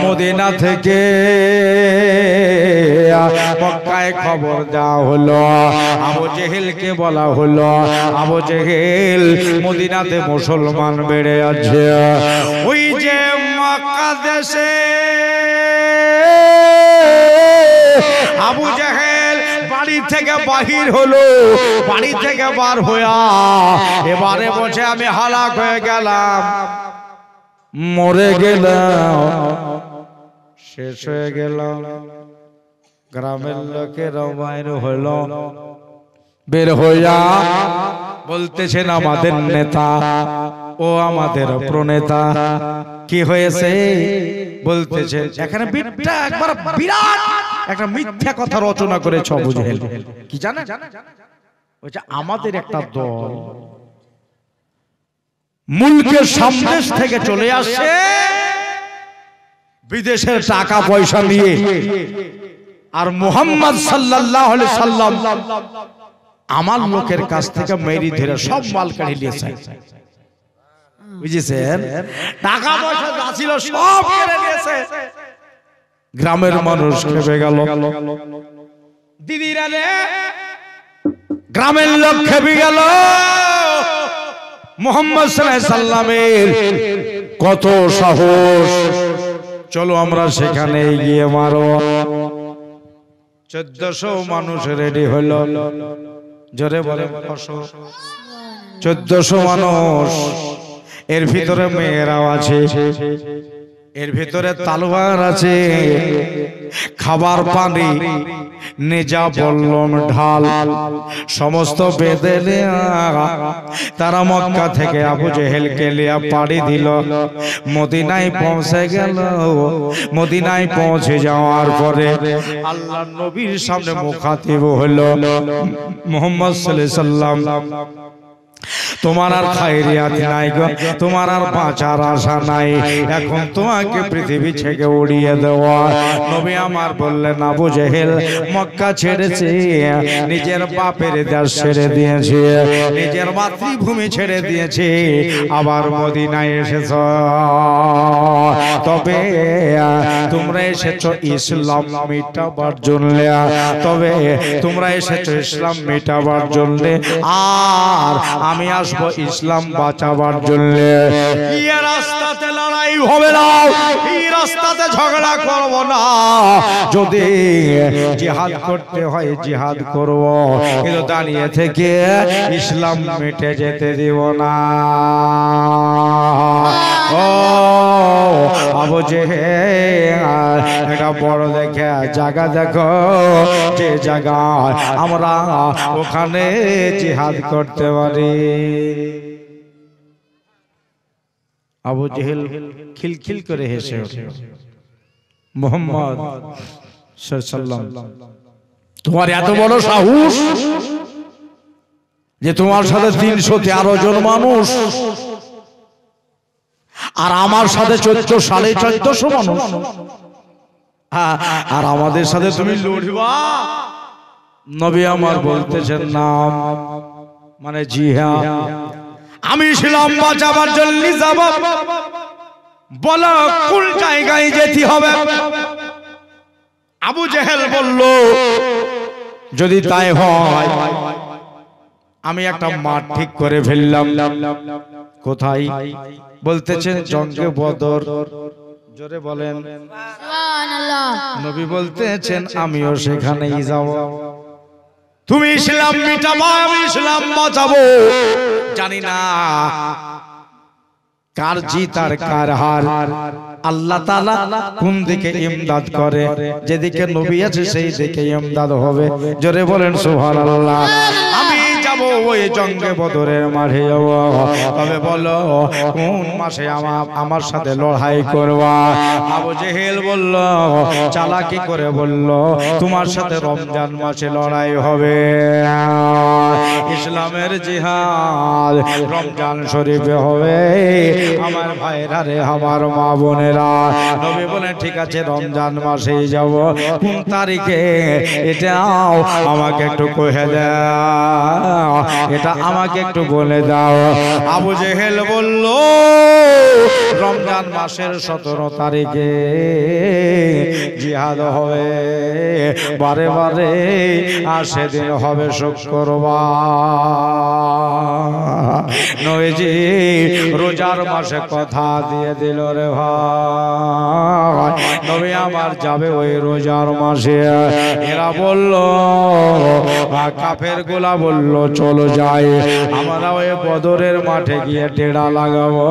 Medina থেকে মক্কায় খবর দেওয়া হলো, আবু জেহেলকে বলা হলো, আবু জেহেল মদিনাতে মুসলমান বেড়ে আছে। ওই যে মক্কা দেশে আবু জেহেল বাড়ি থেকে বাহির হলো, বাড়ি থেকে বার হইয়া এবারে বসে আমি হালাক হয়ে গেলাম, মরে গেলাম, শেষ হয়ে গেলাম। গ্রামের লোকেরাও বাইর হলো, বের হইয়া বলতেছেন আমাদের নেতা ও আমাদের প্রনেতা কি হয়েছে বলতেছে। এখানে একবার বিরাট একটা মিথ্যা কথা রচনা করেছে আবু জেহেল। কি জানে? ওইটা আমাদের একটা দল মুলকের সামনে থেকে চলে আসে বিদেশের টাকা পয়সা নিয়ে, আর মুহাম্মদ সাল্লাল্লাহু আলাইহি সাল্লাম আমার লোকের কাছ থেকে মেরি ধরে সব মাল কেড়ে নিয়েছে। বুঝেছেন? টাকা পয়সা যা ছিল সব কেড়ে নিয়েছে। গ্রামের মানুষ খেপে গেল, দিদিরা রে, গ্রামের লোক খেপে গেল। মুহাম্মদ সাল্লাল্লাহু আলাইহি সাল্লামের কত সাহস, চলো আমরা সেখানে গিয়ে মারো। 1400 মানুষ রেডি হলো, জোরে বলে 1400 মানুষ। এর ভিতরে মেয়েরাও আছে, এর ভিতরে তালোয়ার আছে, খাবার পানি নেজা বল্লম ঢাল সমস্ত বেঁধে তারা মক্কা থেকে আবু জেহেলকে লিয়া পাড়ি দিল, মদিনায় পৌঁছে গেল। মদিনায় পৌঁছে যাওয়ার পরে আল্লাহর নবীর সামনে মুখাতিব হলো। মুহাম্মদ সাল্লাল্লাহু আলাইহি সাল্লাম, তোমার আর খায়রিয়াত নাই গো, তোমার আর বাঁচার আশা নাই, এখন তোমাকে পৃথিবী থেকে উড়িয়ে দেওয়া। নবী আমার বললেন, আবু জেহেল মক্কা ছেড়েছে, নিজের বাপের দেশ ছেড়ে দিয়েছে, নিজের মাতৃভূমি ছেড়ে দিয়েছে, আবার মদিনায় এসেছ। তবে তোমরা এসেছো ইসলাম মিটাবার জন্য, তবে তোমরা এসেছো ইসলাম মিটাবার জন্য, আর আমি আসবো ইসলাম বাঁচাবার জন্য। এই রাস্তাতে লড়াই হবে না, এই রাস্তাতে ঝগড়া করব না, যদি জিহাদ করতে হয় জিহাদ করব, কিন্তু দাঁড়িয়ে থেকে ইসলাম মিটে যেতে দিব না। ও আবু জেহেল, এটা বড় দেখে জায়গা দেখো, যে জায়গায় আমরা ওখানে জিহাদ করতে পারি। আবু জেহেল খিলখিল করে হেসে উঠল, মুহাম্মদ সাল্লাল্লাহু আলাইহি ওয়াসাল্লাম, তোমার এত বড় সাহস যে তোমার সাথে 313 জন মানুষ, আর আমার সাথে 1400 মানুষ, আর আমাদের সাথে তুমি লড়বা? নবী আমার বলতেছেন, নাম মানে জি হ্যাঁ, আমি ইসলাম বাঁচাবার জন্য যাব, বলো কোন জায়গায় যেতে হবে? আবু জেহেল বলল, যদি তাই হয় আমি একটা মাঠ ঠিক করে ফেললাম। কোথায়? বলতেছেন জঙ্গে বদর। জোরে বলেন সুবহানাল্লাহ। নবী বলতেছেন আমিও সেখানেই যাব। তুমি ইসলাম মিটাবা, আমি ইসলাম বাঁচাবো। জানি না কার জিত আর কার হার, আল্লাহ তাআলা কোন দিকে ইমদাদ করে, যেদিকে নবী আছে সেই দিকে ইমদাদ হবে। জোরে বলেন সুবহানাল্লাহ। আমি যাব ওই জঙ্গে বদরের মাঠে যাব, তবে বলো কোন মাসে আমার সাথে লড়াই করবা? আবু জেহেল বলল, চালাকি করে বলল, তোমার সাথে রমজান মাসে লড়াই হবে। ইসলামের জিহাদ রমজান শরীফে হবে। আমার ভাইরা রে, আমার মা বোনেরা, নবী বলেন ঠিক আছে রমজান মাসেই যাব। কোন তারিখে এটাও আমাকে একটু কহে দাও। এটা আমাকে একটু বলে দাও। আবু জেহেল বলল রমজান মাসের 17 তারিখে জিহাদ হবে, বারে বারে আর সেদিন হবে শুক্রবার। নবীজি রোজার মাসে কথা দিয়ে দিল রে ভাই, নবী আমার যাবে ওই রোজার মাসে। এরা বলল, কাফের গুলা বলল চলো যাই, আমরা ওই বদরের মাঠে গিয়ে টেড়া লাগাবো,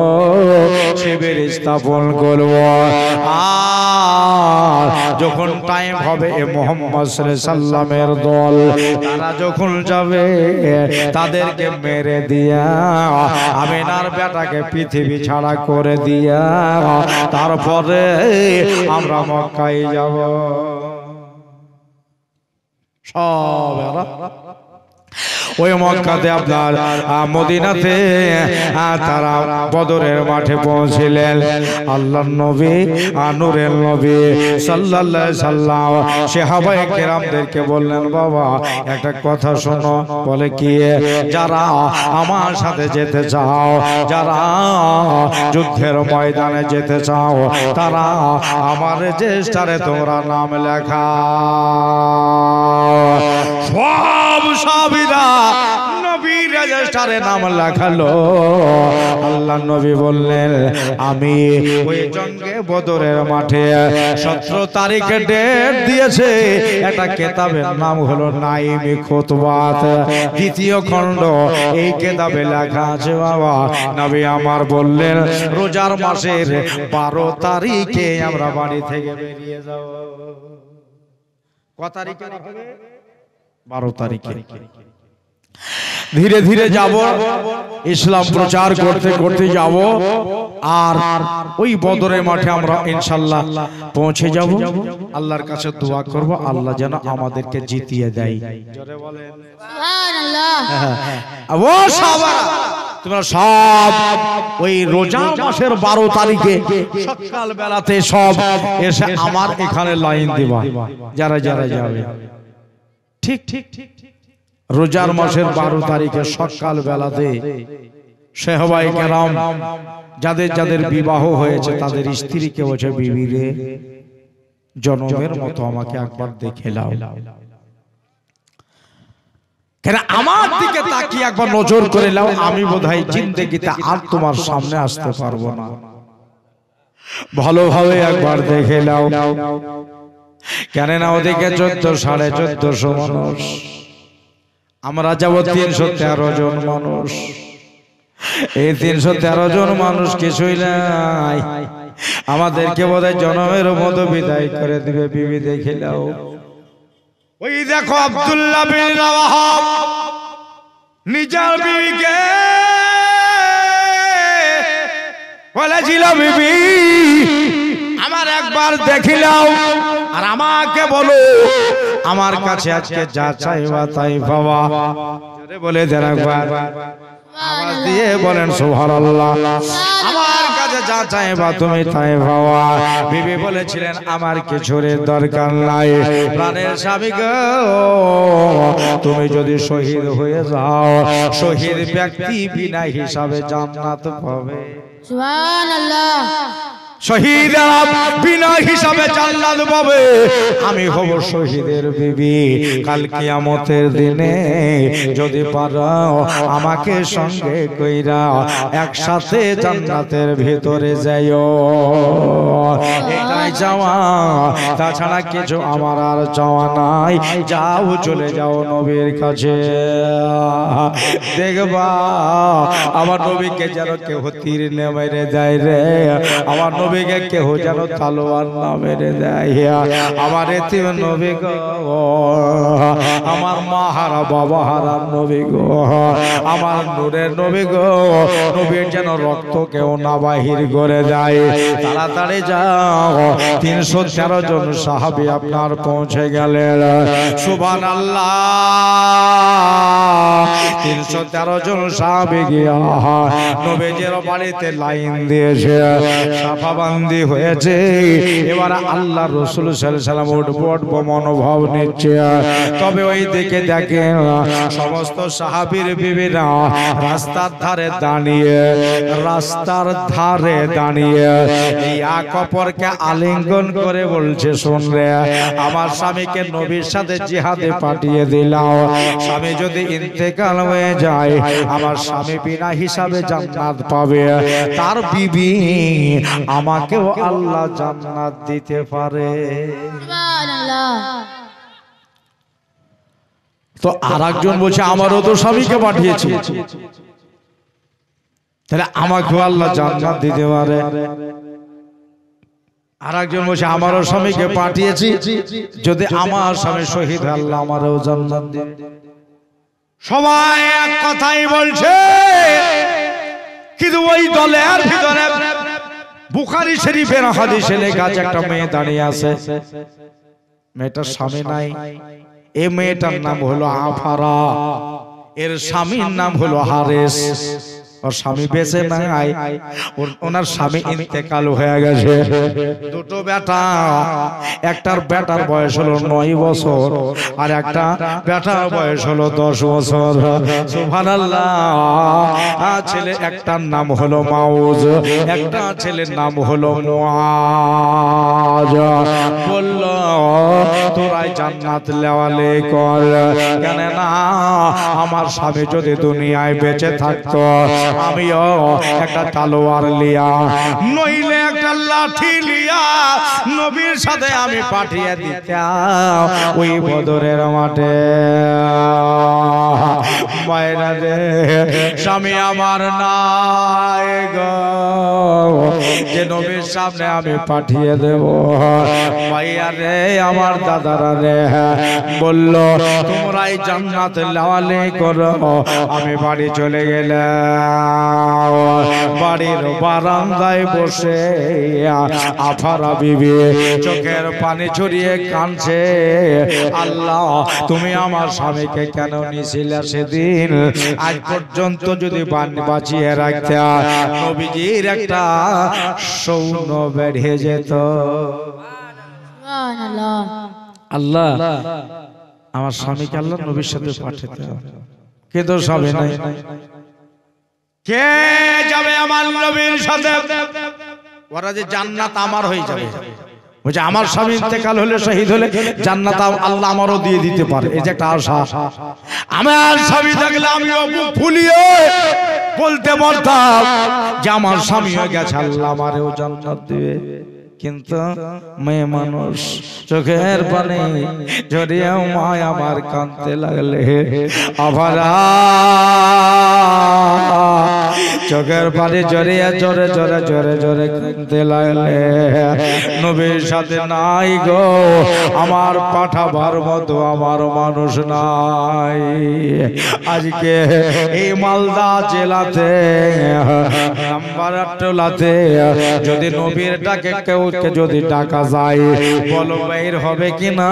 শিবির স্থাপন করবো। আর যখন টাইম হবে মুহাম্মদ সাল্লামের দল তারা যখন যাবে তাদেরকে মেরে দিয়া আমিনার বেটাকে পৃথিবী ছাড়া করে দিয়া তারপরে আমরা মক্কায় যাব। সব ওই মক্কাতে আপনার মদিনাতে তারা বদরের মাঠে পৌঁছিলেন। আল্লাহর নবী নূরের নবী সাল্লাল্লাহু আলাইহি সাল্লাম সাহাবায়ে কেরামদেরকে বললেন, বাবা একটা কথা শোনো। বলে কি? যারা আমার সাথে যেতে চাও, যারা যুদ্ধের ময়দানে যেতে চাও, তারা আমার রেজিস্টারে তোমরা নাম লেখা। সব সাহাবীরা নবীর রেজিস্টারে নাম লেখালো। আল্লাহ নবী বললেন, আমি ওই জঙ্গে বদরের মাঠে 17 তারিখে ডেট দিয়েছে, একটা কিতাবের নাম হলো নাইমি খুতবাত, দ্বিতীয় খণ্ড। এই কিতাবে লেখা আছে বাবা, নবী আমার বললেন রোজার মাসের 12 তারিখে আমরা বাড়ি থেকে বেরিয়ে যাব। কত তারিখে? 12 তারিখে। ধীরে ধীরে যাব, ইসলাম প্রচার করতে করতে যাব, আর ওই বদরের মাঠে আমরা ইনশাআল্লাহ পৌঁছে যাব। আল্লাহর কাছে দোয়া করব আল্লাহ যেন আমাদেরকে জিতিয়ে দেয়। জোরে বলেন সুবহানাল্লাহ। ও সাহাবারা তোমরা সব ওই রোজা মাসের 12 তারিখে সকাল বেলাতে সব এসে আমার এখানে লাইন দিবা, যারা যারা যাবে। ঠিক ঠিক ঠিক রোজার মাসের 12 তারিখে সকাল বেলাতে সাহাবায়ে কেরাম যাদের যাদের বিবাহ হয়েছে তাদের স্ত্রীকে বলছে, বিবি রে জনমের মতো আমাকে একবার দেখে নাও, কেন আমার দিকে তাকিয়ে একবার নজর করে নাও, আমি বোধহয় জিন্দেগিতে আর তোমার সামনে আসতে পারবো না, ভালোভাবে একবার দেখে নাও। কেননা ওদিকে 14,500 মানুষ, আমরা যাব 313 জন মানুষ। এই 313 জন মানুষ কিছুই নাই, আমাদেরকে বোধহয় জনমের মতো বিদায় করে দিবে। বিবি দেখে নাও, ওই দেখো আব্দুল্লাহ বিন রাওয়াহা নিজের বিবিকে বলেছিল, বিবি আমার একবার দেখিলাও আর আমাকে বলো আমার কাছে আজকে যা চাইবা তাই পাবা। বলে দেন একবার, আওয়াজ দিয়ে বলেন সুবহানাল্লাহ। আমার কাছে যা চাইবা তুমি তাই পাবা। বিবি বলেছিলেন আমার কিছুর দরকার নাই, প্রাণের স্বামী গো তুমি যদি শহীদ হয়ে যাও, শহীদ ব্যক্তি বিনা হিসাবে জান্নাত পাবে। সুবহানাল্লাহ। শহীদরা বিনা হিসাবে জান্নাত পাবে। আমি হব শহীদের বিবি। কাল কিয়ামতের দিনে যদি পারো আমাকে সঙ্গে কইরা একসাথে জান্নাতের ভিতরে যাইও, এটাই চাওয়া, তাছাড়া কিছু আমার আর চাওয়া নাই। যাও চলে যাও নবীর কাছে, দেখবা আমার নবীকে যেন কেউ তীর না মেরে দেয় রে, আমার নবীকে কেউ যেন তলোয়ার না মেরে দেয়। আমার এতিম নবী গো, আমার মা হারা বাবা হারা নবী গো, আমার নূরের নবী গো, নবীর যেন রক্ত কেউ না বাহির করে দেয়। তাড়াতাড়ি যাও। 313 জন সাহাবী আপনার পৌঁছে গেলেন। সুবহানাল্লাহ। 313 জন সাহাবী গিয়া নবীজির বাড়িতে লাইন দিয়েছে, সাফাবন্দি হয়েছে। এবার আল্লাহ রাসূল সাল্লাল্লাহু আলাইহি সাল্লাম উঠবো মনোভাব নিচ্ছে। তবে ওই দিকে দেখেন সমস্ত সাহাবীর বিবিরা রাস্তার ধারে দাঁড়িয়ে এই এক অপরকে আলিঙ্গন করে বলছে, শোন রে, আমার স্বামীকে নবীর সাথে জিহাদে পাঠিয়ে দিলাম। স্বামী যদি ইন্তেকাল হয়ে যায় আমার স্বামী বিনা হিসাবে জান্নাত পাবে, তার বিবি আমাকেও আল্লাহ জান্নাত দিতে পারে। সুবহানাল্লাহ। তো আরেকজন বলছে, আমারও তো স্বামীকে পাঠিয়েছি, তাহলে আমাকেও আল্লাহ জান্নাত দিতে পারে। আরেকজন বলছে, আমারও স্বামীকে পাঠিয়েছি, যদি আমার স্বামী শহীদ হয় আল্লাহ আমারও জান্নাত দিবে। সবাই এক কথাই বলছে, কিন্তু ওই দলের ভিতরে বুখারী শরীফের হাদিসে লেখা আছে একটা মেয়ে দাঁড়িয়ে আছে, মেয়েটার স্বামী নাই। এই মেয়েটার নাম হলো আফারা, এর স্বামীর নাম হলো হারেস। ওর স্বামী বেঁচে নাই, ওনার স্বামী ইন্তেকাল হয়ে গেছে। দুটো বেটা, একটার বেটার বয়স হলো 9 বছর আর একটা বেটার বয়স হলো 10 বছর। সুবহানাল্লাহ। ছেলে একটার নাম হলো মাউজ, একটা ছেলের নাম হলো মুআজ। বলল, তোরাই জান্নাত লেওয়ালে কর, কেন না আমার স্বামী যদি দুনিয়ায় বেঁচে থাকতো আমিও একটা তলোয়ার লিয়া নইলে একটা লাঠি লিয়া নবীর সাথে আমি পাঠিয়ে দিতাম ওই বদরের মাঠে। মায়েরা রে, স্বামী আমার নাই গো, যে নবীর সামনে আমি পাঠিয়ে দেব। মাইয়া রে, আমার দাদারা রে, বলল তোমরাই জান্নাত লেওয়ালে করো। আমি বাড়ি চলে গেলাম, বাড়ির বারান্দায় বসে আফারা বিবি চোখের পানি ছড়িয়ে কাঁদছে, আল্লাহ তুমি আমার স্বামীকে কেন নিছিলে সেদিন? আজ পর্যন্ত যদি বাঁচিয়ে রাখতে নবীজির একটা সৌন্য বেড়ে যেত। আল্লাহ আমার স্বামীকে আল্লাহ নবীর সাথে পাঠাতে, কিন্তু স্বামী নাই। কে যাবে আমার নবীর সাথে? ওরা যে জান্নাত আমার হয়ে যাবে, বলছে আমার স্বামী ইন্তেকাল হলে শহীদ হলে জান্নাত আল্লাহ আমারও দিয়ে দিতে পারে, এই যে একটা আশা। আমার স্বামী থাকলে আমিও বুক ফুলিয়ে বলতে পারতাম যে আমার স্বামী হয়ে গেছে, আল্লাহ আমারও জান্নাত দিবে। কিন্তু মেয়ে মানুষ চোখের পানি ঝরিয়ে মা আমার কাঁদতে লাগলে, আভারা চোখের পানি ঝরিয়ে জোরে জোরে জোরে জোরে কাঁদতে লাগলে, নবীর সাথে নাই গো, আমার পাঠাবার মতো আমার মানুষ নাই। আজকে এই মালদা জেলাতে নাম্বার টোলাতে যদি নবীর ডাকে কেউ যদি ডাকা যায়, বলো বাইর হবে কিনা?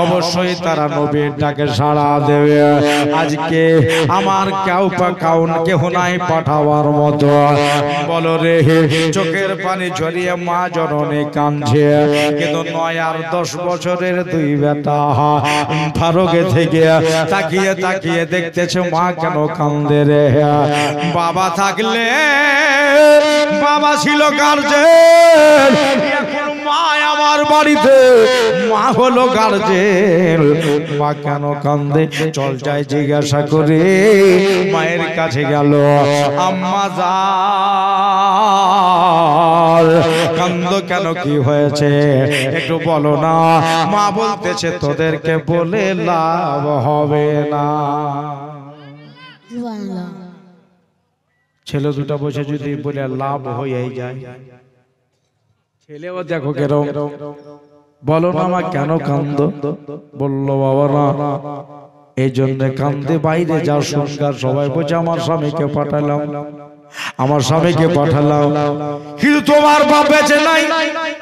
অবশ্যই তারা নবীর ডাকে সাড়া দেবে। আজকে আমার কেউ নাই পাঠাবার মতো, বলো রে, চোখের পানি ঝরিয়ে মা জননী কাঁদছে, কিন্তু 9 আর 10 বছরের দুই বেটা ফারুকে থেকে তাকিয়ে তাকিয়ে দেখতেছে মা কেন কান্দে রে। বাবা থাকলে, বাবা ছিল গার্জেন, এখন মা আমার বাড়িতে, মা হলো গার্জেন, মা কেন কান্দে? চল যাই জিজ্ঞাসা করে। মায়ের কাছে গেল, আম্মা যান কান্দ কেন, কি হয়েছে একটু বলো না। মা বলতেছে তোদেরকে বলে লাভ হবে না। ছেলে দুটা বসে যদি বলে লাভ হয়ে যায়, ছেলেও দেখো কেরম, বলো না মা কেন কান্দ? বললো বাবা না, এই জন্য কান্দে, বাইরে যা সংস্কার সবাই বলছে আমার স্বামীকে পাঠালাম, আমার স্বামীকে পাঠালাম, কিন্তু তোমার বাপ বেঁচে নাই।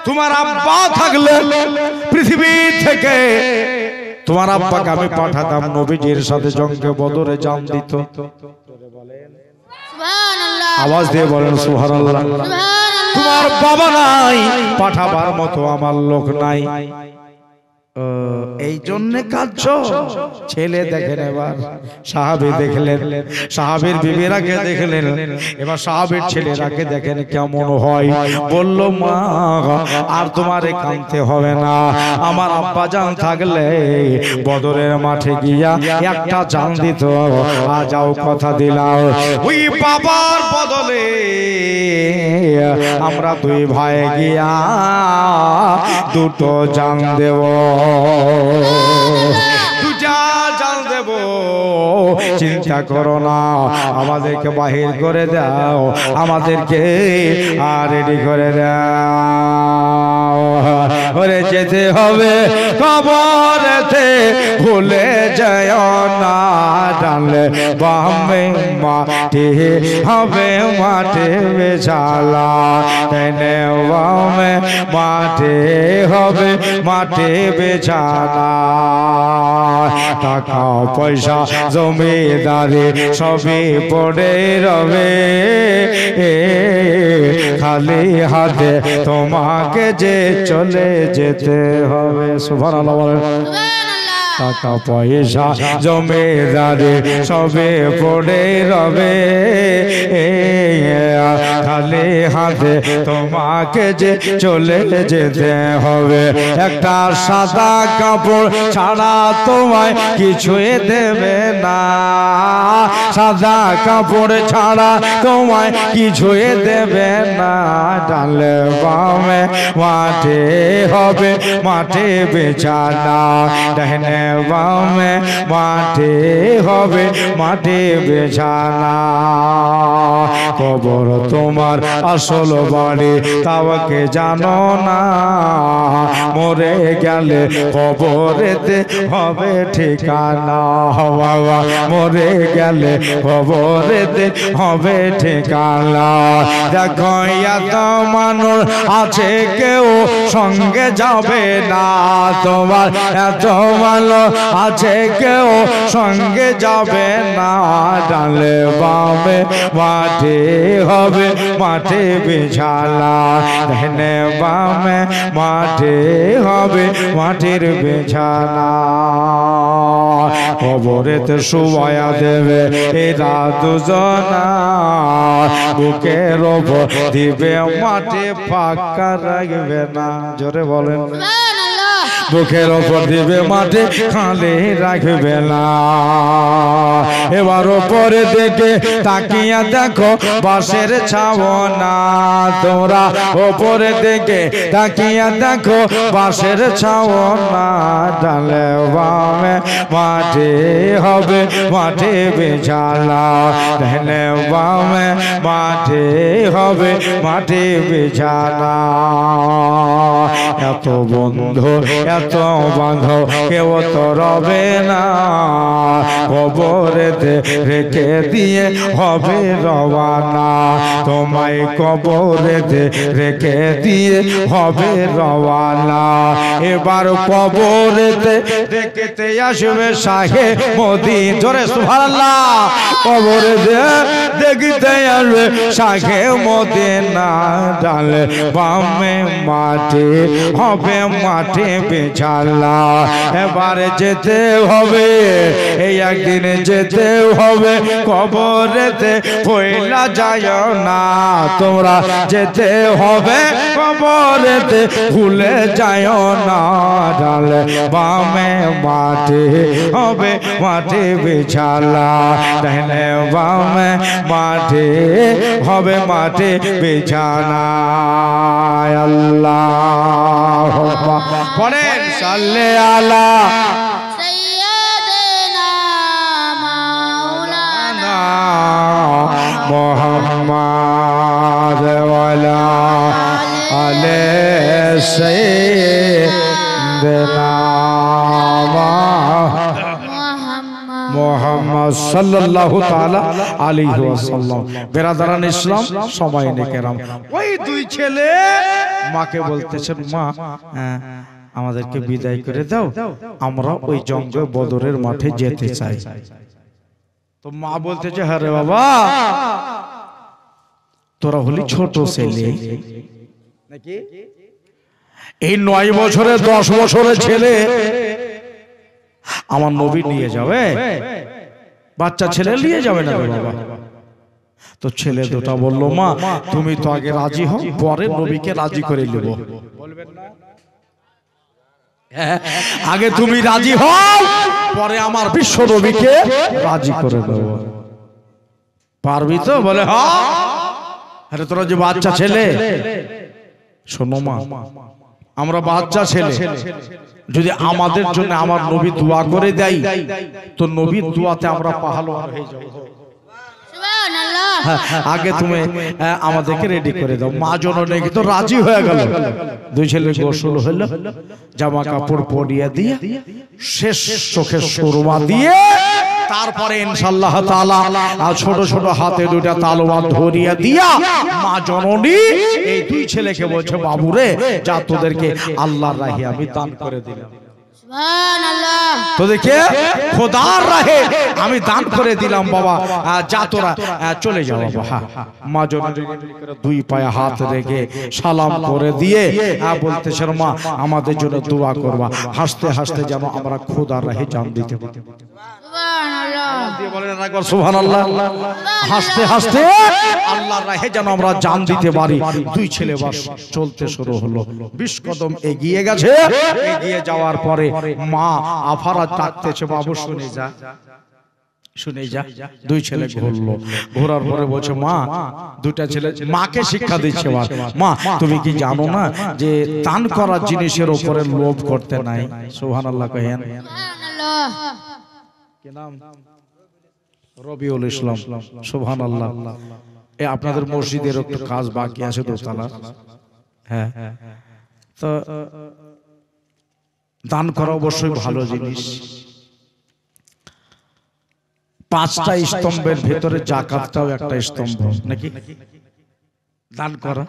তোমার আব্বা থাকলে পৃথিবী থেকে তোমার আব্বাকে আমি পাঠাতাম নবীজির সাথে জঙ্গে বদরে জান দিত। আওয়াজ দিয়ে বলেন সুবহানাল্লাহ। তোমার বাবা নাই, পাঠাবার মতো আমার লোক নাই, এই জন্য কাঁদছ। ছেলে দেখেন, এবার সাহাবী দেখলেন, সাহাবীর বিবিরাকে দেখলেন, এবার সাহাবীর ছেলেরাকে দেখেন কেমন হয়। বলল, মা আর তোমারে কাঁদতে হবে না, আমার আব্বা জান থাকলে বদরের মাঠে গিয়া একটা জান দিত, যাও কথা দিলাম, ওই বাবার বদলে আমরা দুই ভাই গিয়া দুটো জান দেব, দুটা জান দেব, চিন্তা করো না, আমাদেরকে বাহির করে দাও, আমাদেরকে রেডি করে দাও, ওরে যেতে হবে কবরেতে, ভুলে যায় না, ডালে বামে মাটি হবে, মাঠে বেছালা, ডানে বামে মাঠে হবে, মাঠে বেছালা, টাকা পয়সা জমিদারি সবই পড়ে রবে, খালি হাতে তোমাকে যে চলে যেতে হবে। সুবহানাল্লাহ বলেন। টাকা পয়সা জমিদারি সবে পড়ে রবে, খালি হাতে তোমাকে যে চলে যেতে হবে, একটা সাদা কাপড় ছাড়া তোমায় কিছুই দেবে না, সাদা কাপড় ছাড়া তোমায় কিছুই দেবে না, ডালে বামে মাঠে হবে, মাঠে বেছানা, ডানে বামে মাঠে হবে, মাঠে বেছানা, কবর তোমার আসল বাড়ি তাওকে জানো না, মরে গেলে কবরেতে হবে ঠিকানা, বাবা মরে গেলে কবরেতে হবে ঠিকানা, দেখো এত মানুষ আছে কেউ সঙ্গে যাবে না, তোমার এত ভালো আছে কেউ সঙ্গে যাবে না, ডালে বামে মাঠে হবে, মাঠে বেছালা, ডানে বামে মাঠে হবে, মাঠের বেছানা, কবরেতে শুয়ায়া দেবে এরা দুজনা, বুকের ওপর দিবে মাঠে, ফাঁকা রাখবে না, জোরে বলেন, বুকের ওপর দিবে মাঠে, খালি রাখবে না, এবার ওপরে দেখে তাকিয়া দেখো বাঁশের ছাওনা, তোমরা ওপরে দেখে তাকিয়া দেখো বাঁশের ছাওনা, ডালে বামে মাঠে হবে, মাঠে বেছালা, ডানে বামে মাঠে হবে, মাঠে বেছালা, এত বন্ধু এত বাঁধো কেউ তো রবে না, কবরেতে রেখে দিয়ে হবে রওয়ানা, তোমায় কবরেতে রেখে দিয়ে হবে রওয়ানা, এবার কবরেতে রেখেতে আসবে শাহে মদিনা, জোরে সুবহানাল্লাহ, কবরেতে দেখতে আসবে শাহে মদিনা, ডালে বামে মাঠে হবে, মাঠে বেছালা, এবারে যেতে হবে, এই একদিন যেতে হবে, কবরেতে পয়লা যায় না, তোমরা যেতে হবে কবরেতে, ভুলে যায় না, ডালে বামে মাঠে হবে, মাঠে বেছালা, ডানে বামে মাঠে হবে, মাঠে বেছানা, আল্লাহ পড়েন সাল্লে আলা সাইয়্যিদিনা মাওলানা মুহাম্মদ ওয়ালা আলে সাইয়্যিদিনা মুহাম্মদ সাল্লাল্লাহু তাআলা আলাইহি ওয়াসাল্লাম। বেরাদারান ইসলাম, সময়নে কেরাম, ওই দুই ছেলে মাকে বলতেছেন, মা আমাদেরকে বিদায় করে দাও, আমরা ওই জঙ্গে বদরের মাঠে যেতে চাই। তো মা বলতেছে, হ্যাঁ রে বাবা, তোরা হলি ছোট ছেলে নাকি? এই 9 বছরে 10 বছরের ছেলে আমার নবী নিয়ে যাবে? বাচ্চা ছেলে নিয়ে যাবে না বাবা। তো ছেলে দুটা বলল, মা তুমি তো আগে রাজি হও, পরে নবীকে রাজি করে নেব। বলবেন না? আগে তুমি রাজি হও, পরে আমার বিশ্ব নবীকে রাজি করে দেব। পারবি তো? বলে হ্যাঁ। আরে তোরা যে বাচ্চা ছেলে, শোনো মা, আমরা বাচ্চা ছেলে, যদি আমাদের জন্য আমার নবী দোয়া করে দেয় তো নবীর দোয়াতে আমরা পাহালওয়ান হয়ে যাব। আগে তুমি আমাদেরকে রেডি করে দাও। মা জননী তো রাজি হয়ে গেল। দুই ছেলে গোসল হলো, জামা কাপড় পরিয়ে দিয়ে, শেষ চোখে সুরমা দিয়ে, তারপরে ইনশাআল্লাহ তাআলা ছোট ছোট হাতে দুটা তলোয়ার ধরিয়ে দিয়া মা জননী এই দুই ছেলেকে বলছে, বাবুরে যা, তোদেরকে আল্লাহর রাহে আমি দান করে দিলাম। সুবহানাল্লাহ। তোদেরকে খোদার রাহে আমি দান করে দিলাম বাবা, যা তোরা চলে যাও বাবা। মা জননী দুই পায়ে হাত রেখে সালাম করে দিয়ে বলতেছেন, মা আমাদের জন্য দোয়া করবা, হাসতে হাসতে যেন আমরা খোদার রাহে জান দিতে পারি। সুবহানাল্লাহ। হাসতে হাসতে আল্লাহর রাহে যেন আমরা জান দিতে পারি। দুই ছেলে বাস চলতে শুরু হলো। 20 কদম এগিয়ে গেছে। এগিয়ে যাওয়ার পরে মা আফারা ডাকতেছে, বাবু শুনে যা, শুনে যা। দুই ছেলে ঘুরলো, ঘোরার পরে বলছে, মা, দুটা ছেলে মাকে শিক্ষা দিচ্ছে, মা তুমি কি জানো না যে দান করা জিনিসের উপরে লোভ করতে নাই? সুবহানাল্লাহ কহেন। সুবহানাল্লাহ। কি নাম? রবিউল ইসলাম। সুবহানাল্লাহ। এই আপনাদের মসজিদের একটু কাজ বাকি আছে দোতলা। হ্যাঁ, তো দান করা অবশ্যই ভালো জিনিস। 5টা স্তম্ভের ভেতরে যাকাতটাও একটা স্তম্ভ নাকি? দান করা।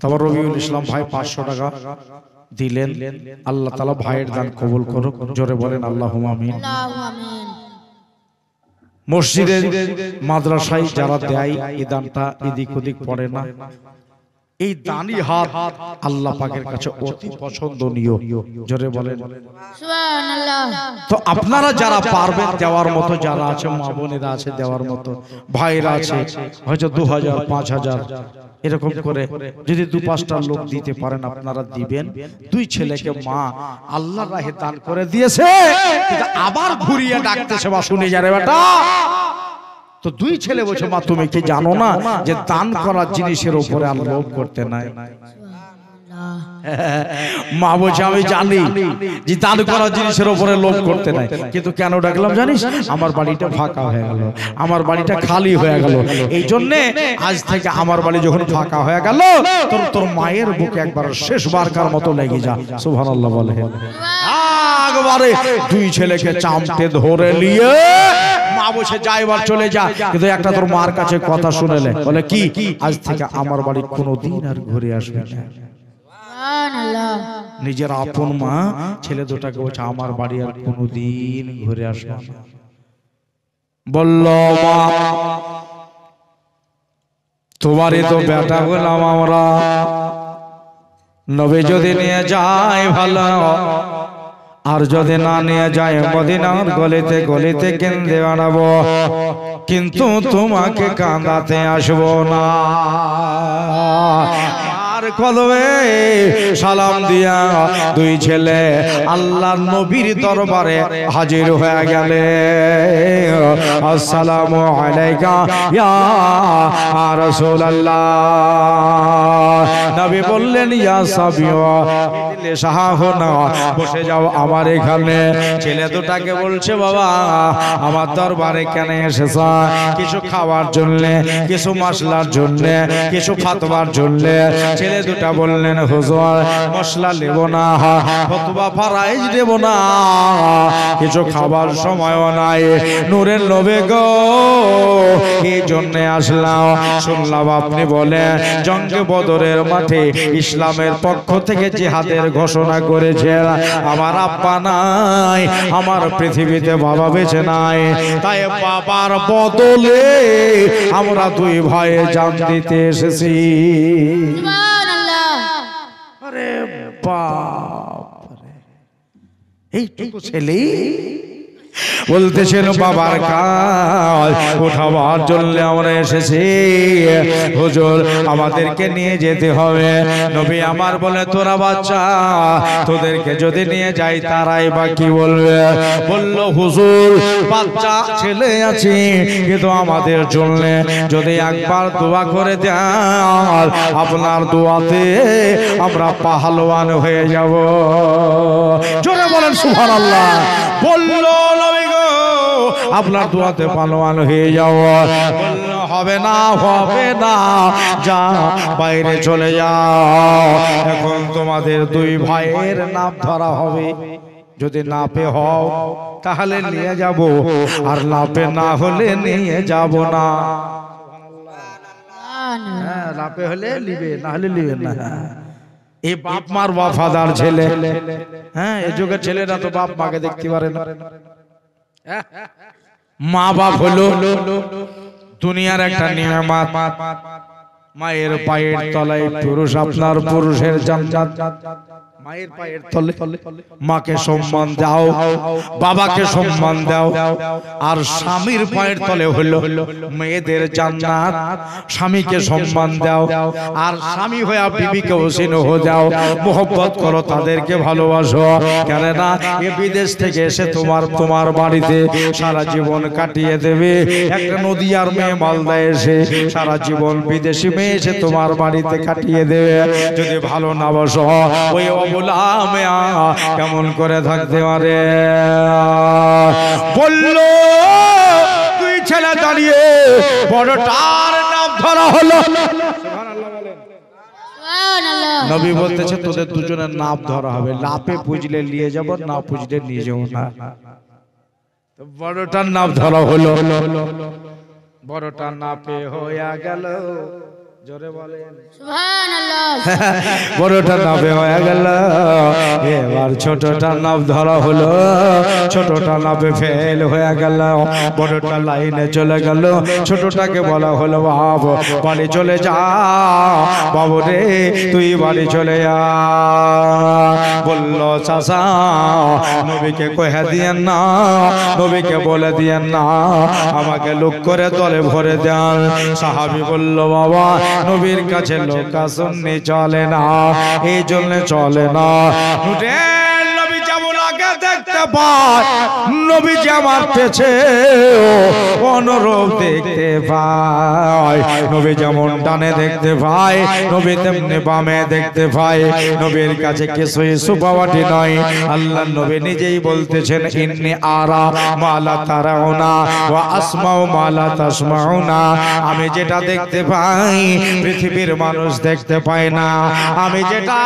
তারপর রবিউল ইসলাম ভাই 500 টাকা দিলেন। আল্লাহ তাআলা ভাইয়ের দান কবুল করুক। জোরে বলেন আল্লাহুম্মা আমিন। মসজিদের মাদ্রাসায় যারা দেয় এই দানটা এদিক ওদিক পড়ে না। এই দানি হাত আল্লাহ পাকের কাছে অতি পছন্দনীয়। জোরে বলেন সুবহানাল্লাহ। তো আপনারা যারা পারবেন দেওয়ার মতো, যারা আছে মা বোনেরা আছে দেওয়ার মতো, ভাইরা আছে, হয়তো 2000 5000 এরকম করে যদি 2-5টা লোক দিতে পারেন আপনারা দিবেন। দুই ছেলেকে মা আল্লাহর রাহে দান করে দিয়েছে, কিন্তু আবার ঘুরিয়ে ডাকতেছে, বা শুনে যারে বেটা। তো দুই ছেলে বলছে, মা তুমি কি জানো না যে দান করার জিনিসের উপরে আর লোভ করতে নাই? মা বলছে, আমি জানি যে দান করার জিনিসের উপরে লোভ করতে নাই, কিন্তু কেন ডাকলাম জানিস? আমার বাড়িটা ফাঁকা হয়ে গেল, আমার বাড়িটা খালি হয়ে গেল, এই জন্য আজ থেকে আমার বাড়ি যখন ফাঁকা হয়ে গেল তোর মায়ের বুকে একবার শেষবারকার মতো লেগে যা। সুবহানাল্লাহ বলে। একবারে দুই ছেলেকে চামটে ধরে নিয়ে মা বসে যা, এবার চলে যা, কিন্তু একটা তোর মার কাছে কথা শুনেলে। বলে কি? আজ থেকে আমার বাড়ি কোনোদিন আর ঘুরে আসবে না। নিজের আপন মা ছেলে দুটাকে বলছে, আমার বাড়ি আর কোনোদিন ঘুরে আসবে না। বলল, মা তোমারই তো বেটা বললাম আমরা, নবী যদি নিয়ে যায় ভালো, আর যদি না নিয়ে যায় মদিনার গলিতে গলিতে কেন্দ্রে আনাবো, কিন্তু তোমাকে কাঁদাতে আসবো না। আর কদমে সালাম দিয়া দুই ছেলে আল্লাহর নবীর দরবারে হাজির হয়ে গেলে। আসসালামু আলাইকা ইয়া রাসূলুল্লাহ। নবী বললেন, ইয়া সাবিয়া শাহনা, বসে যাও আমার এখানে। ছেলে দুটাকে বলছে, বাবা আমার দরবারে কেন এসেছ? কিছু খাওয়ার জন্য, কিছু মশলার জন্য, কিছু ফাতবার জন্য। ছেলে ছেলে দুটা বললেন হুজুর মশলা নেব না, ফতোয়া ফারাইজ দেব না, কিছু খাবার সময়ও নাই, নূরের নবী গো এই জন্য আসলাম। শুনলাম আপনি বলেন জঙ্গে বদরের মাঠে ইসলামের পক্ষ থেকে জিহাদের ঘোষণা করেছেন। আমার আব্বা নাই, আমার পৃথিবীতে বাবা বেঁচে নাই, তাই বাবার বদলে আমরা দুই ভাইয়ে জান দিতে এসেছি। আরে বাপ রে, এইটুকু ছেলে বলতেছেন বাবার কাজ উঠাবার জন্য আমরা এসেছি, হুজুর আমাদেরকে নিয়ে যেতে হবে। নবী আমার বলে তোরা বাচ্চা, তোদেরকে যদি নিয়ে যাই তারাই বা কি বলবে? বলল হুজুর বাচ্চা ছেলে আছে, কিন্তু আমাদের জন্য যদি একবার দোয়া করে দেন আপনার দোয়াতে আমরা পাহলওয়ান হয়ে যাব। জোরে বলেন সুবহানাল্লাহ। বলল আপনার দোয়াতে পালোয়ান হয়ে যাও। হবে না, হবে না, যা বাইরে চলে যাও, এখন তোমাদের দুই ভাইয়ের নাম ধরা হবে, যদি নাপে হও তাহলে নিয়ে যাব, আর নাপে না হলে নিয়ে যাব না। হ্যাঁ, নাপে হলে নিবে, না হলে নিবে না। এই বাপ মার ওয়াফাদার ছেলে। হ্যাঁ, এই যুগের ছেলেরা তো বাপ মাকে দেখতে পারে না। মা বাপ হলো দুনিয়ার একটা নিয়ামত। মায়ের পায়ের তলায় পুরুষ, আপনার পুরুষের জান্নাত। মায়ের পায়ের তলে মাকে সম্মান দাও, বাবাকে সম্মান দাও, আর স্বামীর পায়ের তলে হলো মেয়েদের জান্নাত। স্বামীকে সম্মান দাও, আর স্বামী হয়ে বিবিকে স্নেহ দাও, মোহব্বত করো, তাদেরকে ভালোবাসো। কেননা এ বিদেশ থেকে এসে তোমার বাড়িতে সারা জীবন কাটিয়ে দেবে। একটা নদিয়ার মেয়ে মালদায় এসে সারা জীবন বিদেশি মেয়ে এসে তোমার বাড়িতে কাটিয়ে দেবে। যদি ভালো না বাসো, ওই কেমন করে থাকতে পারে? বলল তুই ছেলে দাঁড়িয়ে বড়টার নাম ধরা হলো। নবী বলতেছে তোদের দুজনের নাম ধরা হবে, লাপে পুজলে নিয়ে যাব, না পুজলে নিয়ে যাব না। বড়টার নাম ধরা হলো, বড়টা নাপে হয়ে গেল। জোরে বলেন সুবহানাল্লাহ। বড়টার নামে হয়ে গেল, এবার ছোটটার নাম ধরা হলো, ছোটটা নামে ফেল হয়ে গেল, বড়টা লাইনে চলে গেল। ছোটটাকে বলা হলো বাপ বাড়ি চলে যা, বাবু রে তুই বাড়ি চলে যা। বলল চাচা নবীকে কহে দিয়েন না, নবীকে বলে দিয়েন না, আমাকে লোক করে দলে ভরে দেন। সাহাবী বলল বাবা নবীর কাছে লোক আসন্নি চলে না, এই জন্য চলে না। নবী যেমন আগে দেখতে পায়, নবী যে আমার পেছে অনুরূপ দেখতে পায়। নবী যেমন ডানে দেখতে পায়, নবী তেমনি বামে দেখতে পায়। নবীর কাছে কিছুই সুপাওয়াটি নয়। আল্লাহ নবী নিজেই বলতেছেন ইন্নী আরা মা লা তারাউনা ওয়া আসমাউ মা লা তাসমাউনা। আমি যেটা দেখতে পাই পৃথিবীর মানুষ দেখতে পায় না, আমি যেটা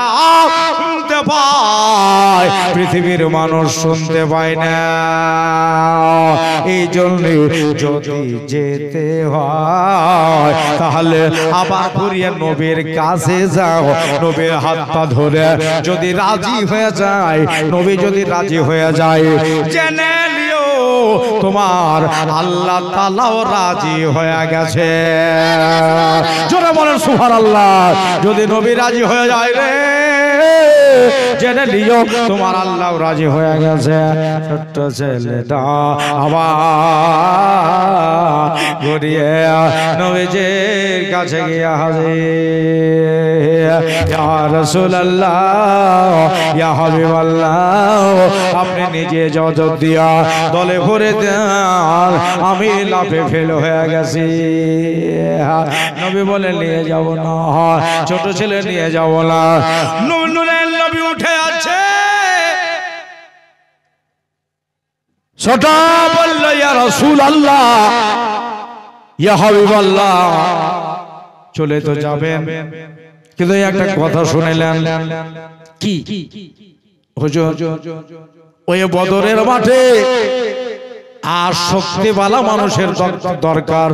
শুনতে পাই পৃথিবীর মানুষ শুনতে পায় না। এই জন্য যদি যেতে হয় তাহলে আবার ঘুরিয়ে নবীর কাছে যাও, নবীর হাত পা ধরে যদি রাজি হয়ে যায়, নবী যদি রাজি হয়ে যায়, জেনে নিও তোমার আল্লাহ তাআলাও রাজি হয়ে গেছে। জোরে বলেন সুবহানাল্লাহ। যদি নবী রাজি হয়ে যায় রে, জেনে নিও তোমার আল্লাহ রাজি হয়ে গেছে। ছোট্ট ছেলেটা আবার ঘুরিয়ে নবীজির কাছে গিয়ে হাজির। ইয়া রাসূলুল্লাহ, ইয়া হাবিবাল্লাহ, আপনি নিজে জবাব দিয়া দলে ভরে দেন, আমি লাফে ফেল হয়ে গেছি। নবী বলে নিয়ে যাব না, ছোট ছেলে নিয়ে যাব না। নবী উঠে আছে, ছোট বলল ইয়া রাসূলুল্লাহ, ইয়া হাবিবাল্লাহ, চলে তো যাবেন, কিন্তু একটা কথা শুনেলেন কি হুজুর, ওই বদরের মাঠে আর শক্তিওয়ালা মানুষের দরকার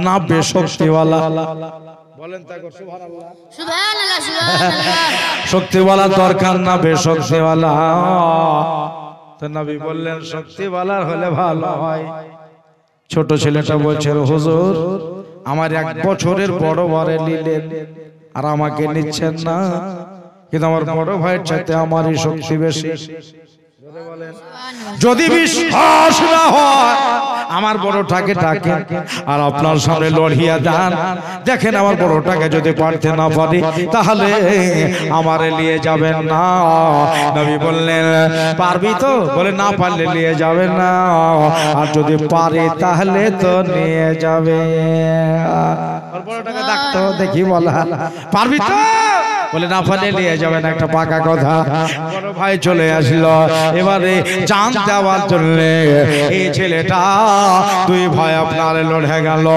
না বেশক্তিওয়ালা? বলেন তা সুবহানাল্লাহ। সুবহানাল্লাহ, সুবহানাল্লাহ। শক্তিওয়ালা দরকার না বেশক্তিওয়ালা? তো নবী বললেন শক্তিওয়ালা হলে ভালো হয়। ছোট ছেলেটা বলছে হুজুর আমার 1 বছরের বড় বরে নিলেন আর আমাকে নিচ্ছেন না, কিন্তু আমার বড় ভাইয়ের চাইতে আমারই শক্তি বেশি। যদি বিশ্বাস না হয় আমার বড়টাকে ডাকেন আর আপনার সামনে লড়িয়া দেন, দেখেন আমার বড়টাকে যদি পারতে না পারি তাহলে আমারে নিয়ে যাবেন না। নবী বললেন পারবি তো? বলে না পারলে নিয়ে যাবেন না, আর যদি পারে তাহলে তো নিয়ে যাবে। আর বড়টাকে ডাকতো দেখি বলা পারবি তো? বলে না পারলে নিয়ে যাবেন, একটা পাকা কথা। বড় ভাই চলে আসলো, এবারে জান দেওয়ার জন্য এই ছেলেটা 2 ভাই আপনার লড়ে গেল।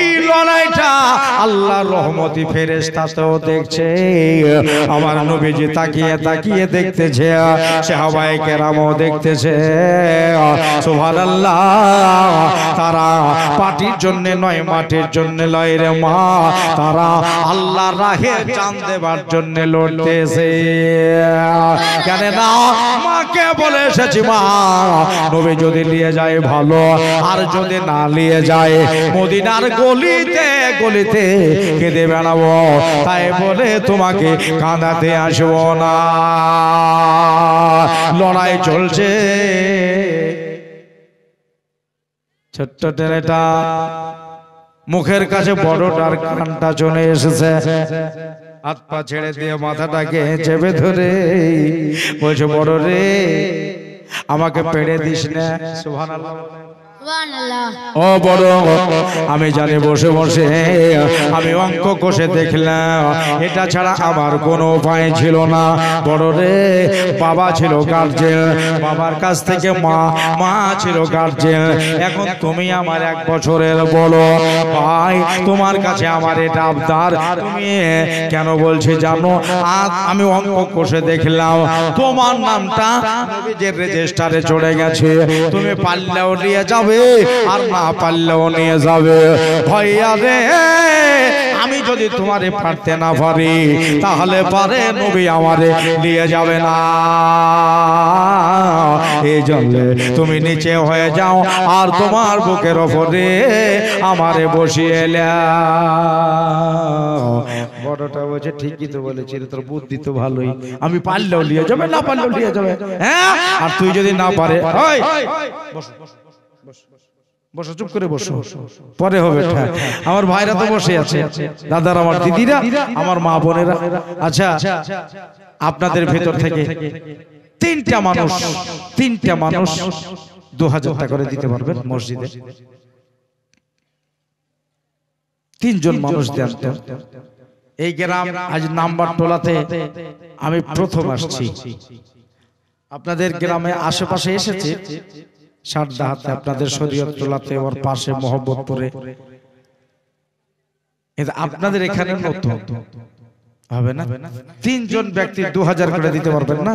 এই লড়াইটা আল্লাহর রহমতি ফেরেশতাও দেখছে, আমার নবীজি তাকিয়ে তাকিয়ে দেখতেছে, সাহাবায়ে কেরামও দেখতেছে। সুবহানাল্লাহ। তারা পাটির জন্য নয়, মাটির জন্য লয় রে মা, তারা আল্লাহর রাহে জান দেবার জন্য লড়তেছে। কেন না মাকে বলে এসেছি মা নবী যদি নিয়ে যায় ভালো, আর যদি না নিয়ে যায় মদিনার গলিতে গলিতে কেঁদে বেড়াবো, তাই বলে তোমাকে কাঁদাতে আসবো না। লড়াই চলছে। ছোট্ট ছেলেটা মুখের কাছে বড়টার কানটা চলে এসেছে, হাত পা ছেড়ে দিয়ে মাথাটাকে চেপে ধরে বলছে বড় রে আমাকে পেড়ে দিস না। সুবহানাল্লাহ। ও বড় আমি জানি বসে বসে আমি অঙ্ক কষে দেখলাম, এটা ছাড়া আমার কোনো উপায় ছিল না। বড় রে বাবা ছিল গার্জেন, বাবার কাছ থেকে মা ছিল গার্জেন, এখন তুমি আমার 1 বছরের বলো ভাই, তোমার কাছে আমার এটা আবদার। তুমি কেন বলছি জানো? আজ আমি অঙ্ক কষে দেখলাম তোমার নামটা নবীজির রেজিস্টারে চলে গেছে, তুমি পারলেও নিয়ে যাবে আর না পারলেও নিয়ে যাবে। ভাইয়া রে আমি যদি তোমারে পারতে না পারি তাহলে পারে নবী আমারে নিয়ে যাবে না। এই জন্য তুমি নিচে হয়ে যাও আর তোমার বুকের ওপরে আমারে বসিয়ে নাও। বড়টা বলছে ঠিকই তো বলেছি, তোর বুদ্ধি তো ভালোই, আমি পারলেও নিয়ে যাবে না পারলেও নিয়ে যাবে। হ্যাঁ আর তুই যদি না পারে বসো, চুপ করে বসো, পরে হবে। আমার ভাইরা তো বসে আছে, দাদার আমার দিদিরা আমার মা বোনেরা। আচ্ছা আপনাদের ভেতর থেকে 3টা মানুষ 2000 টাকা করে দিতে পারবেন মসজিদে? 3 জন মানুষ দেন। এই গ্রাম আজ নাম্বার টোলাতে আমি প্রথম আসছি, আপনাদের গ্রামে আশেপাশে এসেছে সারদাহাতে, আপনাদের শরীয়ত টোলাতে, ওর পাশে মোহাম্মদপুরে, আপনাদের এখানে নতুন হবে না। 3 জন ব্যক্তি 2000 করে দিতে পারবেন না?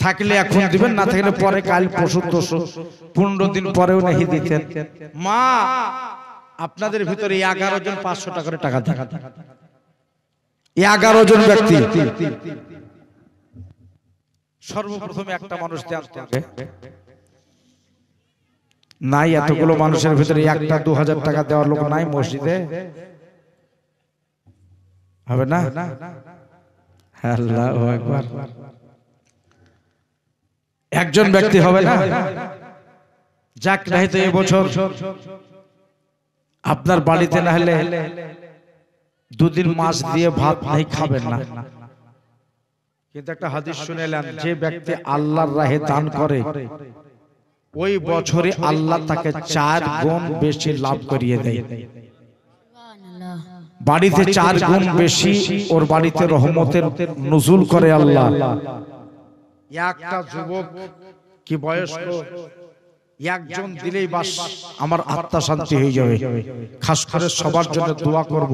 থাকলে এখন দিবেন, না থাকলে পরে কাল পরশু 15 দিন পরেও নাহি দিতেন। মা আপনাদের ভিতরে 11 জন 500 টাকা করে টাকা দেন। 11 জন ব্যক্তি সর্বপ্রথম একটা মানুষ দেন নাই। এতগুলো মানুষের ভিতরে একটা 2000 টাকা দেওয়ার লোক নাই মসজিদে? হবে না? আল্লাহু আকবার। একজন ব্যক্তি হবে না? যাক নাই তো এই বছর আপনার বাড়িতে না হলে 2 দিন মাছ দিয়ে ভাত নাই খাবেন না, কিন্তু একটা হাদিস শুনেলেন, যে ব্যক্তি আল্লাহর রাহে দান করে ওই বছরে আল্লাহ তাকে 4 গুণ বেশি লাভ করিয়ে দেয়। বাড়িতে 4 গুণ বেশি ওর বাড়িতে রহমতের নজুল করে আল্লাহ। একটা যুবক কি বয়স্ক একজন দিলেই বাস আমার আত্মা শান্তি হয়ে যাবে। খাস করে সবার জন্য দোয়া করব,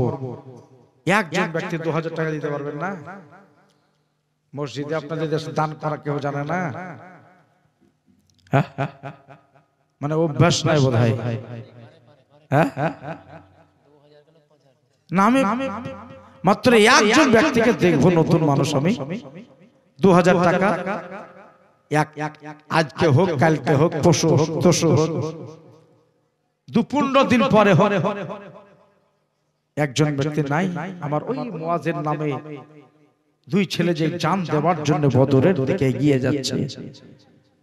একজন ব্যক্তি 2000 টাকা দিতে পারবেন না? মসজিদে আপনাদের দেশে দান করা কেউ জানে না, মানে অভ্যাস নাই বোধহয়। না, আমি মাত্র একজন ব্যক্তিকে দেখবো, নতুন মানুষ আমি, 2000 টাকা আজকে হোক, কালকে হোক, পরশু হোক, তরশু হোক, 2-15 দিন পরে হোক, একজন ব্যক্তি নাই। আমার ওই মুয়াজের নামে 2 ছেলে যে জান দেওয়ার জন্য বদরের দিকে এগিয়ে যাচ্ছে,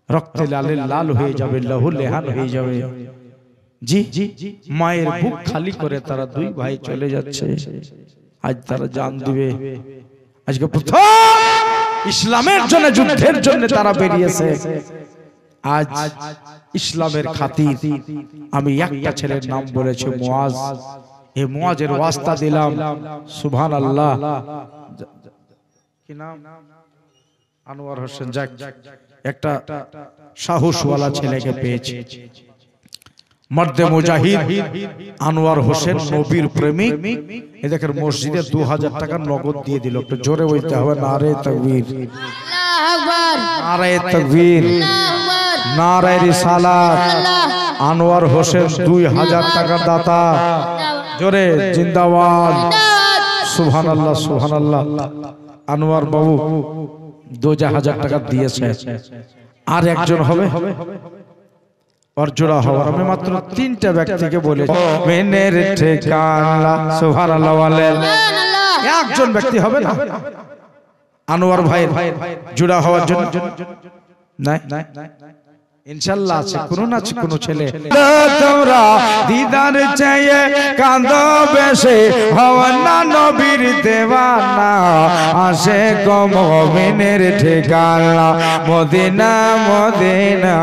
রক্তে লালে লাল হয়ে যাবে, লাহু লেহান হয়ে যাবে। জি, মায়ের বুক খালি করে তারা 2 ভাই চলে যাচ্ছে। আজ তারা জান দিবে। আজকে প্রথম ইসলামের জন্য, যুদ্ধের জন্য তারা বেরিয়েছে। আজ ইসলামের খাতির আমি একটা ছেলের নাম বলেছি, মুয়াজ। এই মুয়াজের ওয়াস্তা দিলাম, সুবহানাল্লাহ। কি নাম? আনোয়ার হোসেন। যাক, একটা সাহসওয়ালা ছেলেকে পেয়েছি, মর্দে মুজাহিদ আনোয়ার হোসেন, নবীর প্রেমিক। এই দেখেন মসজিদে 2000 টাকা নগদ দিয়ে দিল। একটু জোরে বলতে হবে, নারে তাকবীর, আল্লাহু আকবার, নারে তাকবীর, নারে রিসালাত। আনোয়ার হোসেন 2000 টাকা দাতা, জোরে জিন্দাবাদ, সুবহানাল্লাহ, সুবহানাল্লাহ। আনোয়ার বাবু 2000 টাকা দিয়েছে। আর একজন হবে और जुड़ा हो। मैं मात्र 3टा ব্যক্তিকে বলেছি, মেনের ঠিকানা, সুবহানাল্লাহ বলেন। একজন ব্যক্তি হবে না আনোয়ার ভাই জুড়া হওয়ার জন্য? নাই, ইনশাআল্লাহ আছে কোন না কোন ছেলে। তোমরা দিদার চাইয়ে কাঁদো বেশে, হও না নবীর দেওয়ানা, আসে গো মুমিনের ঠিকানা মদিনা, মদিনা,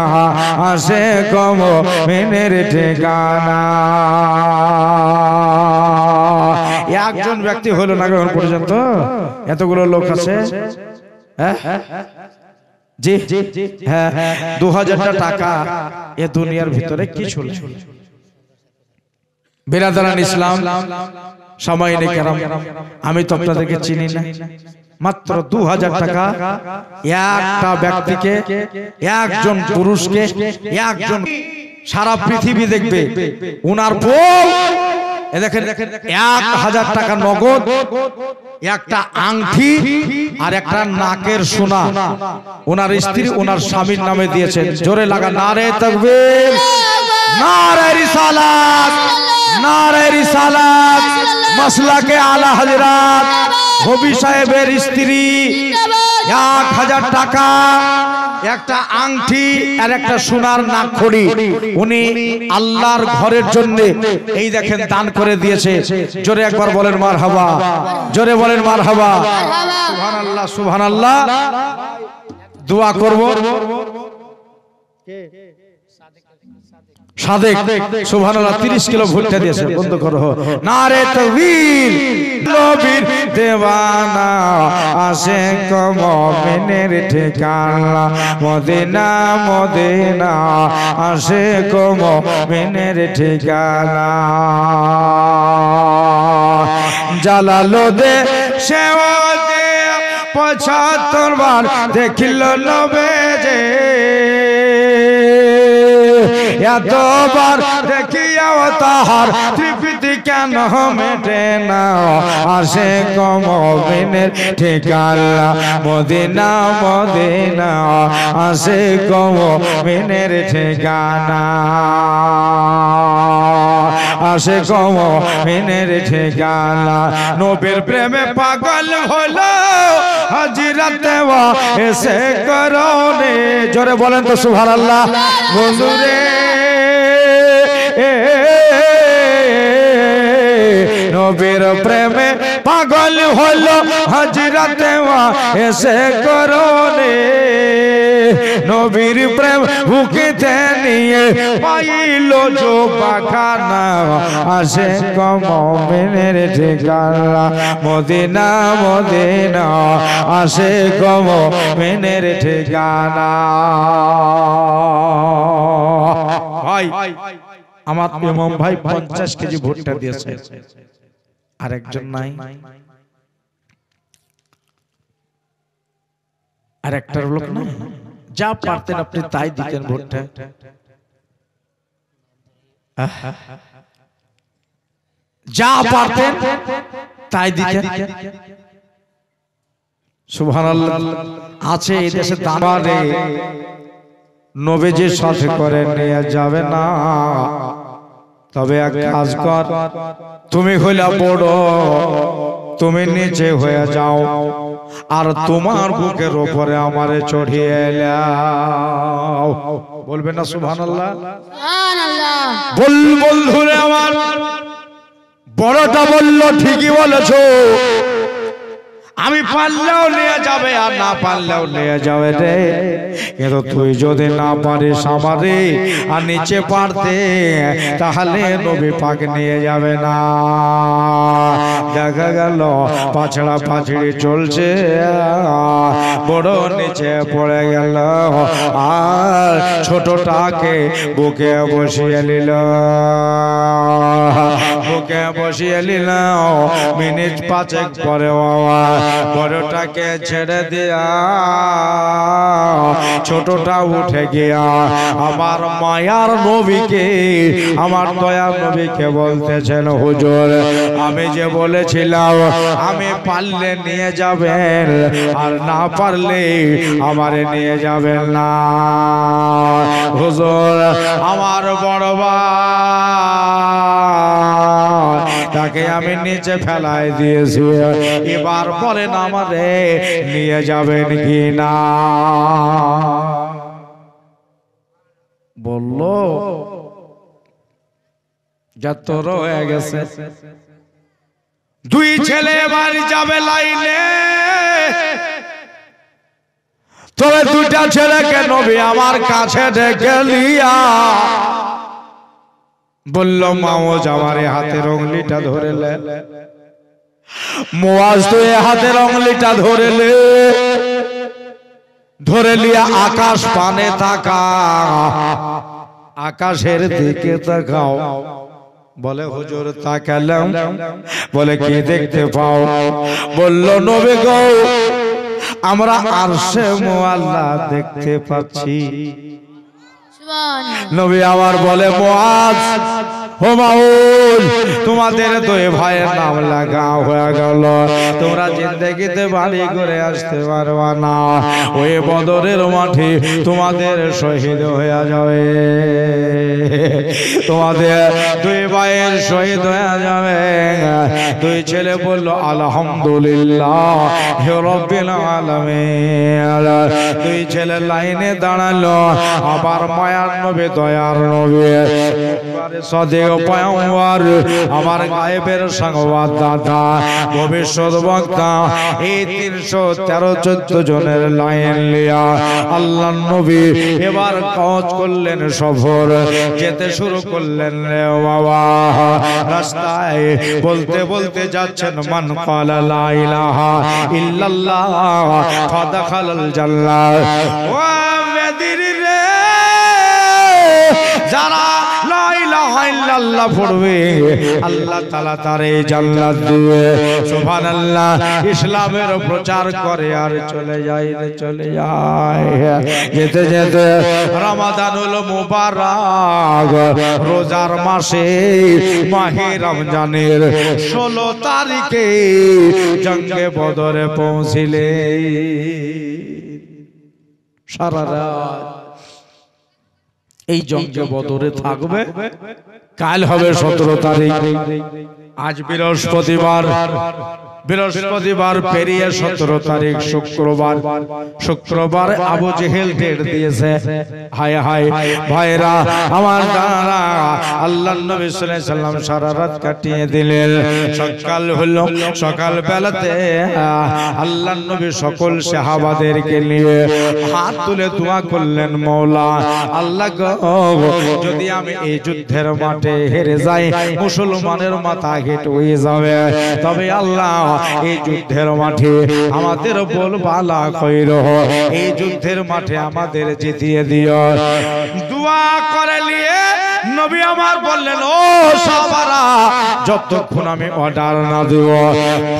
আসে গো মুমিনের ঠিকানা। একজন ব্যক্তি হলো না এখন পর্যন্ত, এতগুলো লোক আছে। জি, হ্যাঁ, 2000 টাকা এ দুনিয়ার ভিতরে কি ছিল? বিরাদারান ইসলাম, সামাইনে কেরাম, আমি তো আপনাদেরকে চিনি না। মাত্র 2000 টাকা একটা ব্যক্তিকে, একজন পুরুষকে, একজন সারা পৃথিবী দেখবে। উনার বউ দেখেন 1000 টাকা নগদ, একটা আংটি আর একটা নাকের সোনা ওনার স্ত্রী ওনার স্বামীর নামে দিয়েছেন। জোরে লাগা নারে তাকবীর, নারে রিসালাত, নারে রিসালাত। মাসলাকে আলা হযরত হবি সাহেবের স্ত্রী 1000 টাকা, একটা আংটি আর একটা সোনার নাকখড়ি উনি আল্লাহর ঘরের জন্য এই দেখেন দান করে দিয়েছে। জোরে একবার বলেন মারহাবা, জোরে বলেন মারহাবা, সুবহানাল্লাহ, সুবহানাল্লাহ। দোয়া করব সাদেক, সুবহানাল্লাহ, 30 কিলো ভুট্টা দিয়েছে। বন্ধ করো, নারে তাকবীর। নবীর দেওয়ানা, আসে গো মুমিনের ঠিকানা মদিনা, মদিনা, আসে গো মুমিনের ঠিকানা। জালালো দে সেও দে 75 বার দেখিল নবে যে, এতবার দেখিয়াও তাহার তৃপ্তি কেন মেটে না, আসে গো মুমিনের ঠিকানা মদিনা, মদিনা, আসে গো মুমিনের ঠিকানা, আসে গো মুমিনের ঠিকানা। নবীর প্রেমে পাগল হলো হযরতে ওয়া এসে করনে। জোরে বলেন তো সুবহানাল্লাহ। বন্ধুরে নবীর প্রেমে পাগল হলো হযরতে ওয়া এসে করনে। নবীর প্রেম বুকেতে নিয়ে পাইল জোবাখানা, আসে গো মুমিনের ঠিকানা মদিনা, মদিনা, আসে গো মুমিনের ঠিকানা। ভাই আমার ইমাম ভাই 50 কেজি ভুট্টা দিয়েছে। আরেকজন নাই, আর একটার লোক নাই। যা পারতেন আপনি তাই দিতেন ভোটটা। যা পারতেন তাই দিতেন। সুবহানাল্লাহ। আছে এই দেশে দামারে নবীজির সাথে করে নিয়ে যাবে না, তবে এক কাজ কর, তুমি হইলা বড়, তুমি নিচে হয়ে যাও, আর তোমার বুকের উপরে আমারে চড়িয়ে এলাও। বলবেন না সুবহানাল্লাহ? সুবহানাল্লাহ। বন্ধুরে আমার, বড়টা বলল ঠিকই বলেছো, আমি পারলেও নিয়ে যাবে আর না পারলেও নিয়ে যাবে রে, কিন্তু তুই যদি না পারিস আমারে আর নিচে পারতে, তাহলে নবী পাক নিয়ে যাবে না। দেখা গেল পাছড়া পাছড়ি চলছে, বড় নিচে পড়ে গেল আর ছোটটাকে বুকে বসিয়ে নিল, বুকে বসিয়ে নিল। মিনিট পাঁচেক পরে বড়টাকে ছেড়ে দিয়া ছোটটা উঠে গিয়া আমার মায়ার নবীকে, আমার দয়ার নবীকে বলতেছেন, হুজুর আমি যে বলেছিলাম আমি পারলে নিয়ে যাবেন আর না পারলে আমারে নিয়ে যাবেন না। হুজুর আমার বড় ভাই তাকে আমি নিচে ফেলাই দিয়েছি, এবার বলেন আমারে নিয়ে যাবেন কি না? বললো যত রয়ে গেছে, দুই ছেলে বাড়ি যাবে লাইনে, তবে দুইটা ছেলেকে নবী আমার কাছে ডেকে লিয়া বলল, মাওজ আমার হাতের আঙুলিটা ধরেলে, মুয়াজ তুই হাতের আঙুলিটা ধরেলে, ধরে লিয়া আকাশ পানে তাকা, আকাশের দিকে তাকাও। বলে হুজুর তাকালাম। বলে কি দেখতে পাও? বলল নবী গো আমরা আরশে মুআল্লা দেখতে পাচ্ছি। নবী আমার বলে, মুআজ ও মাউল তোমাদের দুই ভাইয়ের নাম লাগা হয়ে গেল, তোমরা জিন্দেগিতে বাড়ি করে আসতে পারবা না, ওই বদরের মাঠে তোমাদের শহীদ হয়ে যাবে, তোমাদের দুই ভাইয়ের শহীদ হয়ে যাবে। দুই ছেলে বলল আলহামদুলিল্লাহ হে রব্বিল আলামিন। দুই ছেলে লাইনে দাঁড়ালো, আবার মায়ার নবী দয়ার নবী সাদিক পয়গম্বর আমার গায়েবের সংবাদদাতা ভবিষ্যৎ বক্তা এই 313-14 জনের লাইন লিয়া আল্লাহর নবী এবার কাজ করলেন, সফর যেতে শুরু করলেন রে বাবা। রাস্তায় বলতে বলতে যাচ্ছেন, মান ক্বালা লা ইলাহা ইল্লাল্লাহ ফাদাখালাল জান্নাহ। ওয়া মেদিনী রে, যারা লা ইলাহা ইল্লাল্লাহ পড়বে আল্লাহ তাআলা তারে জান্নাত দিবে। সুবহানাল্লাহ। ইসলামের প্রচার করে আর চলে যায় রে, চলে যায়। যেতে যেতে রমাদানুল মুবারক রোজার মাসে মাহে রমজানের 16 তারিখে জঙ্গে বদরে পৌঁছিলে। সারা রাত এই জঙ্গে বদরে থাকবে, কাল হবে 17 তারিখ। আজ বৃহস্পতিবার, বৃহস্পতিবার পেরিয়ে 17 তারিখ শুক্রবার। শুক্রবার আবু জেহেল ডেট দিয়েছে। হায় হায় ভাইরা আমার দাঁড়া, আল্লাহর নবী সাল্লাল্লাহু আলাইহি সাল্লাম সারা রাত কাটিয়ে দিলেন। সকাল হলো, সকাল বেলাতে আল্লাহর নবী সকল সাহাবাদেরকে নিয়ে হাত তুলে দোয়া করলেন, মওলা আল্লাহ গো, যদি আমি এই যুদ্ধের মাঠে হেরে যাই, মুসলমানের মাথা হেঁট হয়ে যাবে, তবে আল্লাহ এই যুদ্ধের মাঠে আমাদের বলবালা কইরো, এই যুদ্ধের মাঠে আমাদের জিতিয়ে দিও। দোয়া করে নিয়ে নবী আমার বললেন, ও সাহাবারা, যতক্ষণ আমি অর্ডার না দেব,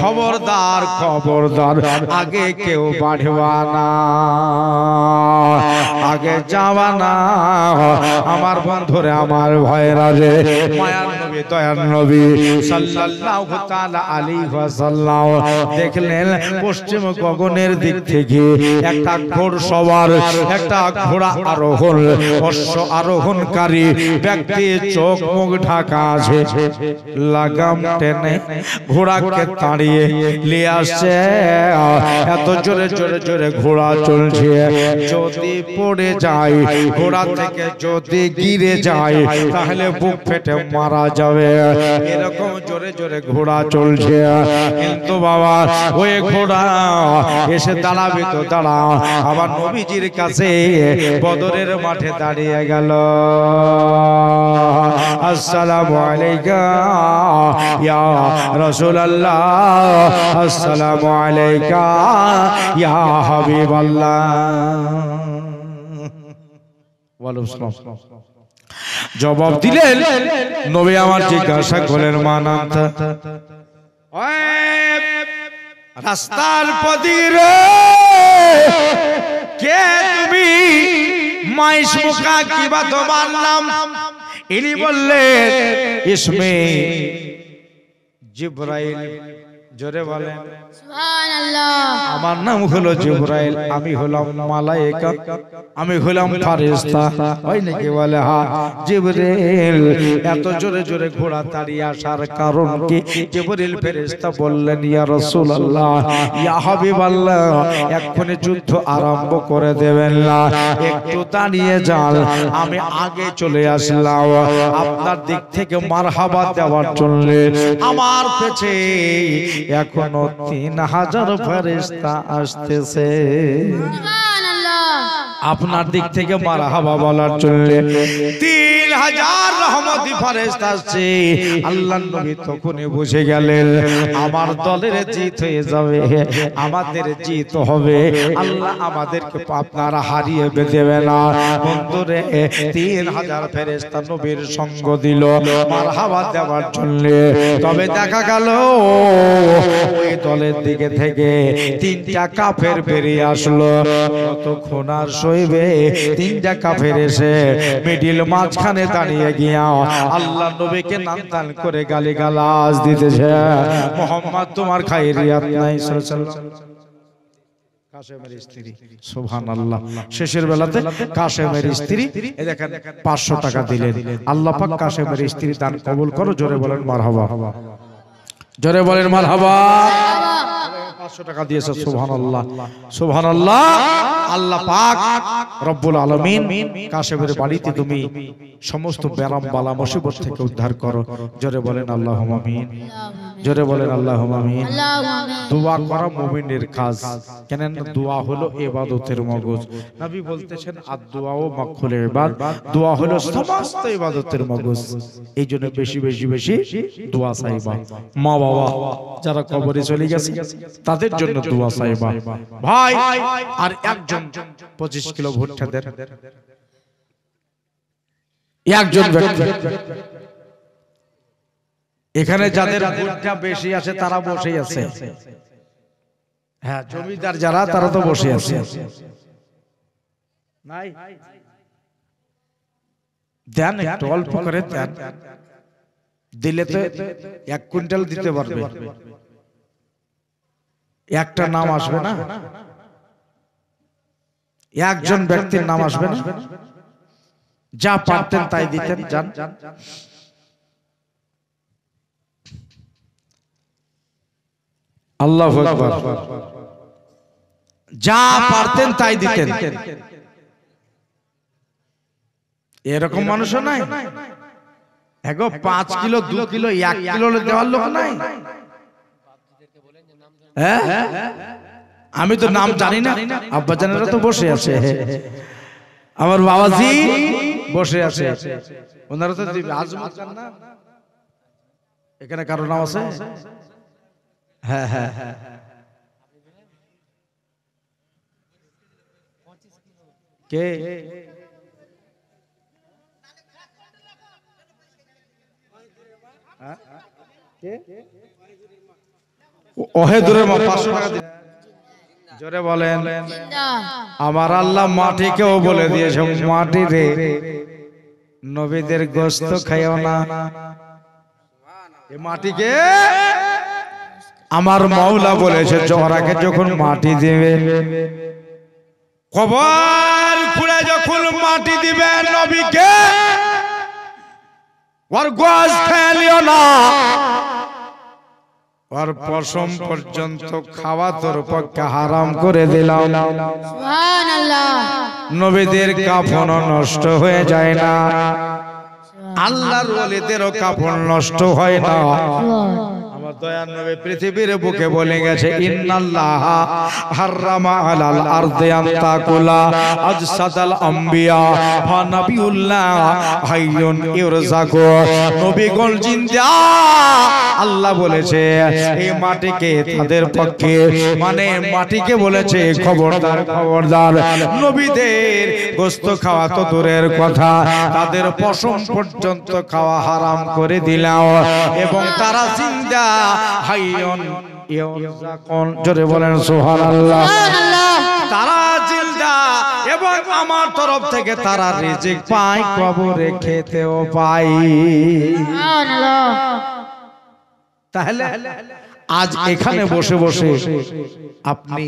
খবরদার খবরদার আগে কেউ বাড়বা না, আগে যাবা না। আমার বন্ধুরে, আমার ভয়েরা রে, মায়ার নবী দয়ার নবী সাল্লাল্লাহু তাআলা আলাইহি ওয়াসাল্লাম দেখলেন পশ্চিম গগনের দিক থেকে একটা ঘোড়সওয়ার, একটা ঘোড়া আরোহণ, অশ্ব আরোহণকারী ব্যক্তি, চোখ মুখ ঢাকা আছে, লাগাম টেনে ঘোড়াকে তাড়িয়ে নিয়ে আসছে। এত জোরে জোরে জোরে ঘোড়া চলছে, যদি পড়ে যায়, ঘোড়া থেকে যদি গিরে যায়, তাহলে বুক ফেটে মারা যাবে। এরকম জোরে জোরে ঘোড়া চলছে। কিন্তু বাবা, ওই ঘোড়া এসে দাঁড়াবে তো দাঁড়া, আবার নবীজির কাছে বদরের মাঠে দাঁড়িয়ে গেল। আসসালামু আলাইকা ইয়া রাসূলুল্লাহ, আসসালামু আলাইকা ইয়া হাবিবাল্লাহ। জবাব দিলেন নবী আমার, জিজ্ঞাসা করলেন, মা নামটা? রাস্তার পদিরে কে তুমি? মাইশ মুখা কিবা তোমার নাম? ইনি বললেন, ইসমে জিবরাইল। জোরে বলেন সুবহানাল্লাহ। আমার নাম হলো জিবরাইল, আমি হলাম মালায়েকা, আমি হলাম ফেরেশতা। হয় নাকি? বলে হ্যাঁ। জিবরাইল এত জোরে জোরে ঘোড়া তাড়িয়ে আসার কারণ কি? জিবরাইল ফেরেশতা বললেন, ইয়া রাসূলুল্লাহ, ইয়া হাবিবাল্লাহ, এক্ষুনি যুদ্ধ আরম্ভ করে দেবেন না, একটু দাঁড়িয়ে যান, আমি আগে চলে আসলাম আপনার দিক থেকে মারহাবা দেওয়ার জন্য। আমার পেছে এখনো 3000 ফেরেশতা আসতেছে আপনার দিক থেকে মারহাবা বলার জন্য। 3000 রহমতি ফেরেশতা আসছে। আল্লাহর নবী তখনই বুঝে গেলেন, আমার দলের জিত হয়ে যাবে, আমাদের জিত হবে, আল্লাহ আমাদেরকে আপনারা হারিয়ে দেবে না। বন্ধুরে, 3000 ফেরেশতা নবীর সঙ্গ দিল মারহাবা দেওয়ার জন্য। তবে দেখা গেল ওই দলের দিকে থেকে 3টা কাফের বেরিয়ে আসলো। কতক্ষণ আর সইবে? 3টা কাফের এসে মিডিল মাঝখানে দাঁড়িয়ে গিয়া আল্লাহ নবীকে নামতান করে গালিগালাজ দিতেছে, মুহাম্মদ তোমার খায়রিয়াত নাই সাল্লাল্লাহু কাশেমের স্ত্রী। সুবহানাল্লাহ। শেষের বেলাতে কাশেমের স্ত্রী, এই দেখেন 500 টাকা দিলেন। আল্লাহ পাক কাশেমের স্ত্রী দান কবুল করো। জোরে বলেন মারহাবা, জোরে বলেন মারহাবা। 500 টাকা দিয়েছে। সুবহানাল্লাহ, সুবহানাল্লাহ। আল্লাহ পাক রব্বুল আলামিন কাশেমের বাড়িতে তুমি সমস্ত বেরাম বালা মুসিবত থেকে উদ্ধার করো। জোরে বলেন আল্লাহুম্মা আমিন, জোরে বলেন আল্লাহুম্মা আমিন। দোয়া করা মুমিনের কাজ, কেন দোয়া হলো ইবাদতের মগজ। নবী বলতেছেন, আদ-দুআউ মাখুল ইবাদ, দোয়া হলো সমস্ত ইবাদতের মগজ। এইজন্য বেশি বেশি বেশি দোয়া চাইবা। মা বাবা যারা কবরে চলে গেছে তাদের জন্য দোয়া চাইবা। ভাই, আর একজন 25 কিলো ভুট্টা দেন, একজন ব্যক্তি। এখানে যাদের ভুট্টা বেশি আছে তারা বসে আছে। হ্যাঁ, জমিদার যারা তারা তো বসে আছে। নাই দেন, একটু অল্প করে দেন, দিলে তো 1 কুইন্টাল দিতে পারবে। একটা নাম আসবে না, একজন ব্যক্তির নাম আসবে না। যা পারতেন তাই দিতেন। যান, আল্লাহু আকবার। যা পারতেন তাই দিতেন। এরকম মানুষও নাই। এগো 5 কিলো 2 কিলো 1 কিলো দেওয়ার লোক নাই। হ্যাঁ, আমি তো নাম জানি না, আব্বা জানেরা তো বসে আছে, আমার বাবাজি বসে আছে, ওনারা তো আজমত খান না। এখানে কারো নাম আছে? হ্যাঁ হ্যাঁ, কে? ওহেদুরের মা 500 টাকা দিন। জোরে বলেন। আমার আল্লাহ মাটিকেও বলে দিয়েছে, মাটি রে নবীদের গোশত খাইও না। এই মাটিকে আমার মাওলা বলেছে জহরাকে যখন মাটি দিবে, কবর খুঁড়ে যখন মাটি দিবে নবীকে, ওর গোশত খাইও না, ওর পশম পর্যন্ত খাওয়া তোর পক্ষে হারাম করে দিলাম। সুবহানাল্লাহ। নবীদের কাফন নষ্ট হয়ে যায় না, আল্লাহর ওলিদেরও কাফন নষ্ট হয় না। আমার দয়ার নবী পৃথিবীর বুকে বলে গেছে, ইন্নাল্লাহা হারামা আলাল আরদি আন তাকুলা আজসাদাল আম্বিয়া ফা নাবিউল্লাহ হাইয়ুন ইরজাকু। নবীগণ জিন্দা, আল্লাহ বলেছে এই মাটিকে তাদের পক্ষে, মানে মাটিকে বলেছে খবরদার খবরদার, নবীদের গোশত খাওয়া তো দূরের কথা, তাদের পশম পর্যন্ত খাওয়া হারাম করে দিলাম। এবং তারা জিন্দা হাইয়ুন ইরজাকুন। জোরে বলেন সুবহানাল্লাহ। তারা জিন্দা এবং আমার তরফ থেকে তারা রিজিক পায়, কবরে খেতেও পায়। সুবহানাল্লাহ। তাহলে আজ এখানে বসে বসে আপনি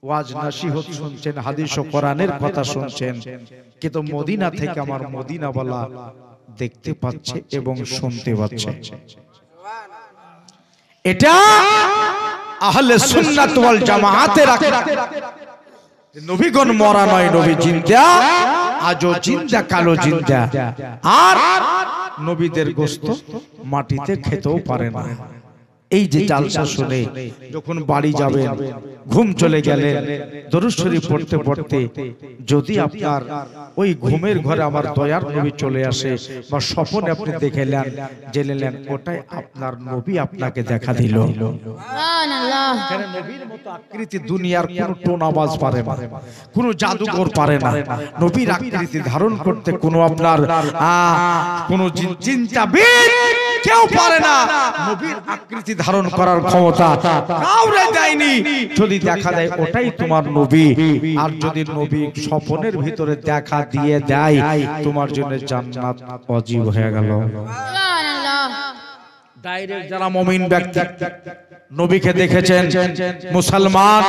ওয়াজ নসিহত শুনছেন, হাদিস ও কোরআনের কথা শুনছেন, কিন্তু মদিনা থেকে আমার মদিনাওয়ালা দেখতে পাচ্ছে এবং শুনতে পাচ্ছে। এটা আহলে সুন্নাত ওয়াল জামাআতের আকীদা। নবীগণ মরা নয়, নবী জিন্দা, আজও জিন্দা, কালো জিন্দা। আর নবীদের গোশত মাটিতে খেতেও পারে না। এই যে জালসা শুনে যখন বাড়ি যাবেন, ঘুম চলে গেলেন, দরুদ শরীফ পড়তে পড়তে যদি আপনার ওই ঘুমের ঘরে আমার দয়ার নবী চলে আসে, বা স্বপ্নে আপনি দেখলেন, জেনেলেন ওটাই আপনার নবী আপনাকে দেখা দিল। সুবহানাল্লাহ। কারণ নবীর মতো আকৃতি দুনিয়ার কোনো টোনাবাজ পারে না, কোনো জাদুকর পারে না। নবীর আকৃতি ধারণ করতে কোনো আপনার কোনো চিন্তাবিদ কেউ পারে না। নবীর আকৃতি ধারণ করার ক্ষমতা কাউরে দেয়নি। যদি দেখা দেয় ওটাই তোমার নবী, আর যদি নবী স্বপ্নের ভিতরে দেখা দিয়ে দেয়, তোমার জন্য জান্নাত ওয়াজিব হয়ে গেল। সুবহানাল্লাহ। ডাইরেক্ট যারা মুমিন ব্যক্তি নবীকে দেখেছেন, মুসলমান,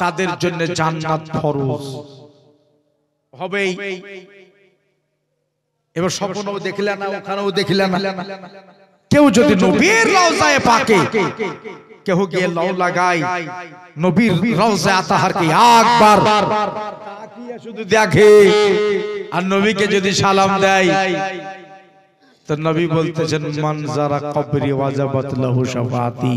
তাদের জন্য জান্নাত ফরজ হবেই। এবার স্বপ্নও দেখলেন না, ওখানেও দেখলেন না। কেউ যদি নবীর রওজায়ে পাকে কেউ গিয়ে লাউ লাগায়, নবীর রওজা আতাহারকে একবার তাকিয়ে শুধু দেখে, আর নবীকে যদি সালাম দেয়, তো নবী বলতেছেন মান যারা কবরি ওয়াজাবাত লাহু শাফাআতি।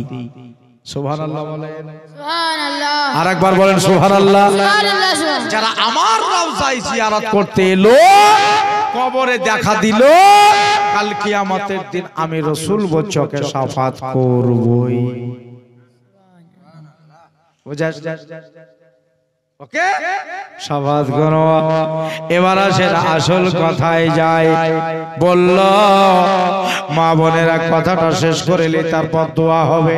সুবহানাল্লাহ বলেন। সুবহানাল্লাহ। আরেকবার বলেন সুবহানাল্লাহ। সুবহানাল্লাহ। যারা আমার রওজায় জিয়ারত করতে এলো, কবরে দেখা দিল, কাল কিয়ামতের দিন আমি রাসূল বচ্চকে শাফাত করবই। বুঝাস? ওকে, শাফাত করব। এবার আসেন আসল কথায় যায়। বলল মা বোনেরা কথাটা শেষ করেলে তারপর দোয়া হবে।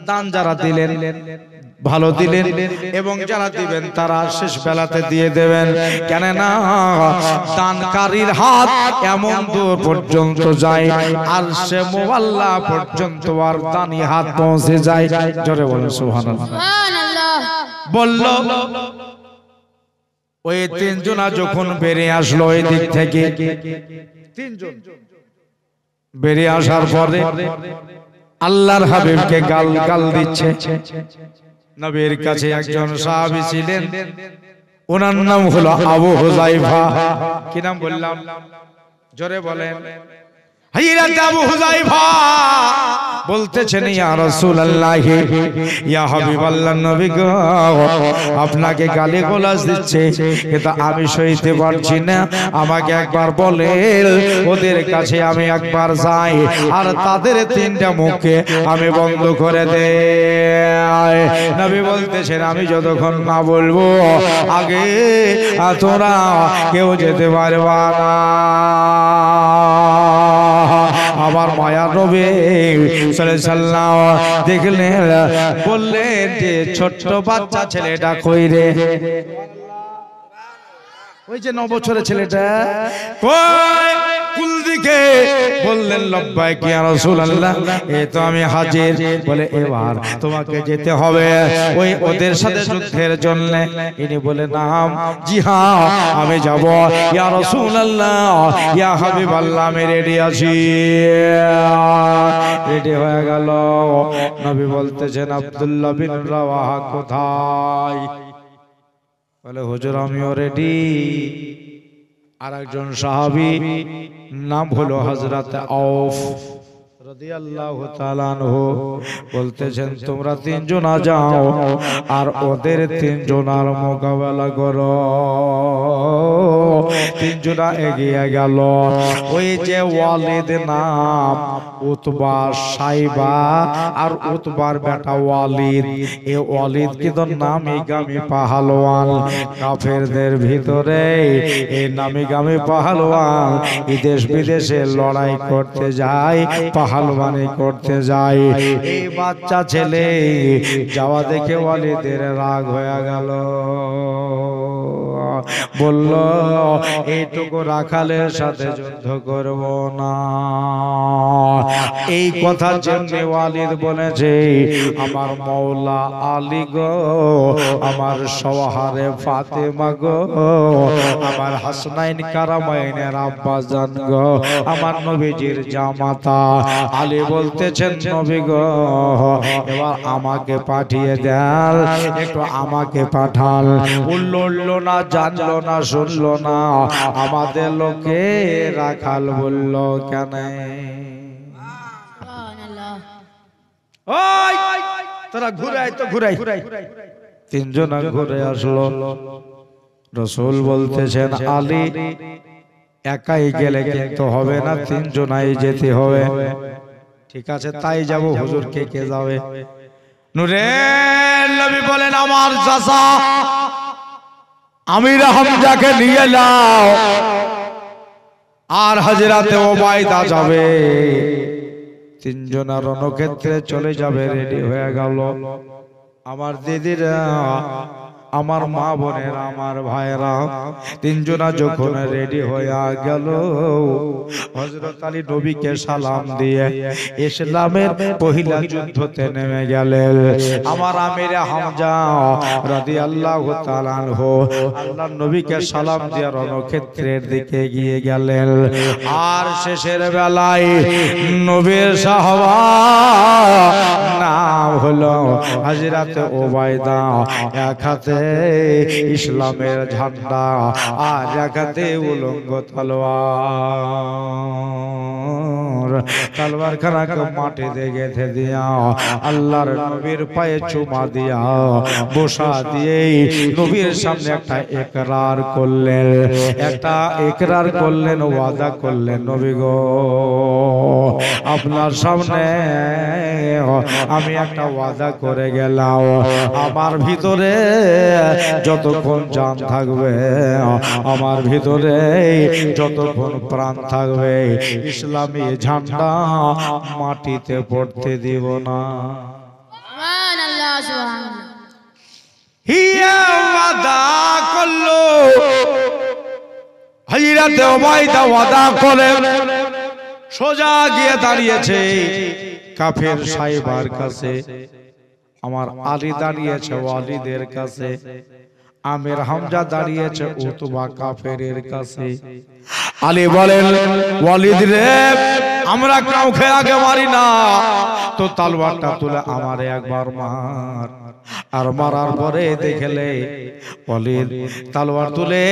দান যারা দিলেন ভালো দিলেন, এবং যারা দিবেন তারা শেষ বেলাতে দিয়ে দেবেন। কেননা দানকারীর হাত এমন দূর পর্যন্ত যায়, আর সে মুআল্লা পর্যন্ত আর দানি হাত পৌঁছে যায়। জোরে বলেন সুবহানাল্লাহ। সুবহানাল্লাহ। বলল ওই তিনজনা যখন বেরিয়ে আসলো এই দিক থেকে, তিনজন বেরিয়ে আসার পরে আল্লাহর হাবিবকে গাল গাল দিচ্ছে। নবীর কাছে একজন সাহাবী ছিলেন, ওনার নাম হলো আবু হুযায়ফা। কি নাম বললাম? জোরে বলেন। হযরত আবু হুযায়ফা বলতেছেন, ইয়া রাসূলুল্লাহ, ইয়া হাবিবাল্লাহ, নবী গো, আপনাকে গালিগালাজ দিচ্ছে, কিন্তু আমি সইতে পারছি না। আমাকে একবার বলেন, ওদের কাছে আমি একবার যাই, আর তাদের তিনটা মুখে আমি বন্ধ করে দেই। নবী বলতেছেন, আমি যতক্ষণ না বলবো আগে তোরা কেউ যেতে পারবা না। আমার মায়ার নবী সাল্লাল্লাহু দেখলেন, বললেন যে ছোট্ট বাচ্চা ছেলেটা কই রে? ওই যে 9 বছরের ছেলেটা কই? কুল দিকে বললেন লব্বাইক ইয়া রাসূলুল্লাহ, এই তো আমি হাজির। বলে এবার তোমাকে যেতে হবে ওই ওদের সাথে যুদ্ধের জন্য। ইনি বলে নাম, জি হ্যাঁ আমি যাব। ইয়া রাসূলুল্লাহ, ইয়া হাবিবাল্লাহ, আমি রেডি আছি। রেডি হয়ে গেল। নবী বলতেছেন আব্দুল্লাহ বিন রাওয়াহা কোথায়? বলে হুজুর আমিও রেডি। আর একজন সাহাবী নাম হলো হযরত আউফ রাদিয়াল্লাহু তাআলা আনহু বলতেছেন তোমরা 3 জনা যাও আর ওদের 3 জনার মোকাবেলা করো। 3 জনা এগিয়ে গেল। ওই যে ওয়ালিদ নাম, উতবা, সাইবা আর উতবার বেটা ওয়ালিদ, এই ওয়ালিদ কিন্তু নামি গামি পাহালওয়ান। কাফেরদের ভিতরে এই নামি গামি পাহালওয়ান এই দেশ বিদেশে লড়াই করতে যায়, পাহালওয়ানি করতে যায়। এই বাচ্চা ছেলে যাওয়া দেখে ওয়ালিদের রাগ হয়ে গেল। বলল এইটুকু রাখালের সাথে যুদ্ধ করব না। এই কথার জন্য ওয়ালিদ বলেছে আমার মওলা আলী গো, আমার সওহারে ফাতেমা গো, আমার হাসনাইন কারামাইনের আব্বা জান গো, আমার নবীজির জামাতা। আলী বলতেছেন নবী গো এবার আমাকে পাঠিয়ে দেন, একটু আমাকে পাঠান। উল্লো না, জানলো না, শুনলো না, আমাদের লোকে রাখাল বলল কেন? তারা ঘুরাই তো ঘুরাই। 3 জনা ঘুরে আসলো। রাসূল বলতেছেন আলী একাই গেলে কিন্তু হবে না, 3 জনাই যেতে হবে। ঠিক আছে তাই যাব। হুজুর কে কে যাবে? নূরের নবী বলেন আমার চাচা আমির হামজাকে নিয়ে যাও, আর হযরতে ওবায়দা যাবে। 3 জনা রণক্ষেত্রে চলে যাবে। রেডি হয়ে গেল। আমার দিদিরা, আমার মা বোনেরা, আমার ভাইরা 3 জনা যখন রেডি হয়ে গেল, হযরত আলী নবীকে সালাম দিয়ে ইসলামের পহিলা যুদ্ধতে নেমে গেলেন। আমার আমির হামজা রাদিয়াল্লাহু তাআলা আনহু আল্লাহর নবীকে সালাম দিয়ে রণক্ষেত্রের দিকে এগিয়ে গেলেন। আর শেষের বেলায় নবীর সাহাবা নাম হলো হযরত ওবায়দা, এক হাতে ইসলামের ঝান্ডা আর এক হাতে উলঙ্গ তলোয়ার। তলোয়ার খানাকে মাটিতে গেঁথে দিয়া আল্লাহর নবীর পায়ে চুমা দিয়া বসা দিয়ে নবীর সামনে একটা ইকরার করলেন, একটা ইকরার করলেন, ওয়াদা করলেন নবী গো আপনার সামনে আমি একটা ওয়াদা করে গেলাম, আমার ভিতরে যতক্ষণ জান থাকবে, আমার ভিতরে যতক্ষণ প্রাণ থাকবে, ইসলামী ঝান্ডা মাটিতে পড়তে দিব না। সুবহানাল্লাহ, সুবহানাল্লাহ। হিয়া ওয়াদা করলো, হযরত ওবায়দা ওয়াদা করে সোজা গিয়ে দাঁড়িয়েছে কাফের সাইবার কাছে। আমার আলী দাঁড়িয়েছে ওয়ালিদের কাছে, আমির হামজা দাঁড়িয়েছে উতবা কাফেরের কাছে। আলী বলেন ওয়ালিদ রে আমরা কাউকে আগে মারি না, তো তলোয়ারটা তুলে আমারে একবার মার। আর মারার পরে দেখলে ওয়ালিদ তলোয়ার তুলে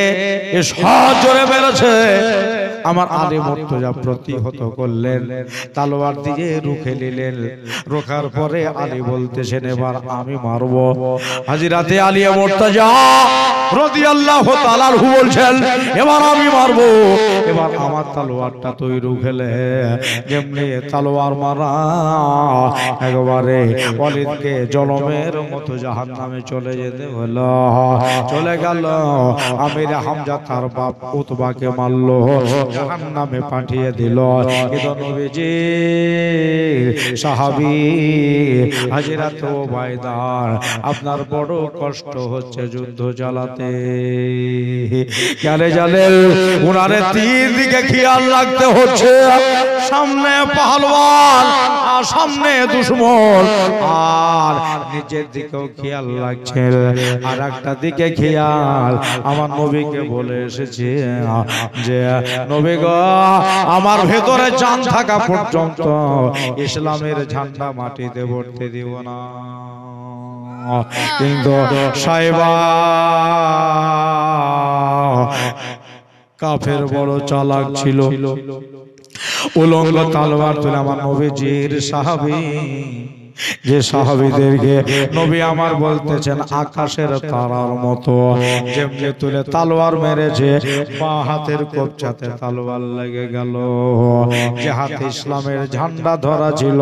সজোরে মেরেছে। আমার আলী মুর্তজা প্রতিহত করলেন, তলোয়ার দিয়ে রুখে নিলেন। রোখার পরে আলী বলতেছেন এবার আমি মারবো। হযরতে আলী মুর্তজা রাদিয়াল্লাহু তাআলা আনহু বলছেন এবার আমি মারবো। এবার আমার তলোয়ারটা তৈরু খেলে যেমনি তলোয়ার মারা একবারে ওয়ালিদকে জলমের মতো জাহান্নামে চলে যেতে হলো। চলে গেল। আমির হামজা তার বাপ উতবাকে মারলো, জাহান্নামে পাঠিয়ে দিল। কিন্তু নবীজি সাহাবী হযরত ওবায়দার আপনার বড় কষ্ট হচ্ছে যুদ্ধ চালাতে। কেন জানেন? উনারে তিন দিকে খেয়াল রাখতে হচ্ছে। সামনে পাহলওয়ান আর সামনে দুশমন, আর নিচের দিকেও খেয়াল রাখছেন। আর একটা দিকে খেয়াল আমার নবীকে বলে এসেছে যে নবী গো, আমার ভেতরে জান থাকা পর্যন্ত ইসলামের ঝান্ডা মাটিতে পড়তে দিব না। কিন্তু সাহেবা কাফের বড় চালাক ছিল। উলঙ্গ তলোয়ার তুলে আমার নবীজির সাহাবী, যে সাহাবীদেরকে নবী আমার বলতেছেন আকাশের তারার মতো যেমনি তুলে তলোয়ার মেরেছে, বাঁ হাতের কবজাতে তলোয়ার লেগে গেল। যে হাতে ইসলামের ঝান্ডা ধরা ছিল,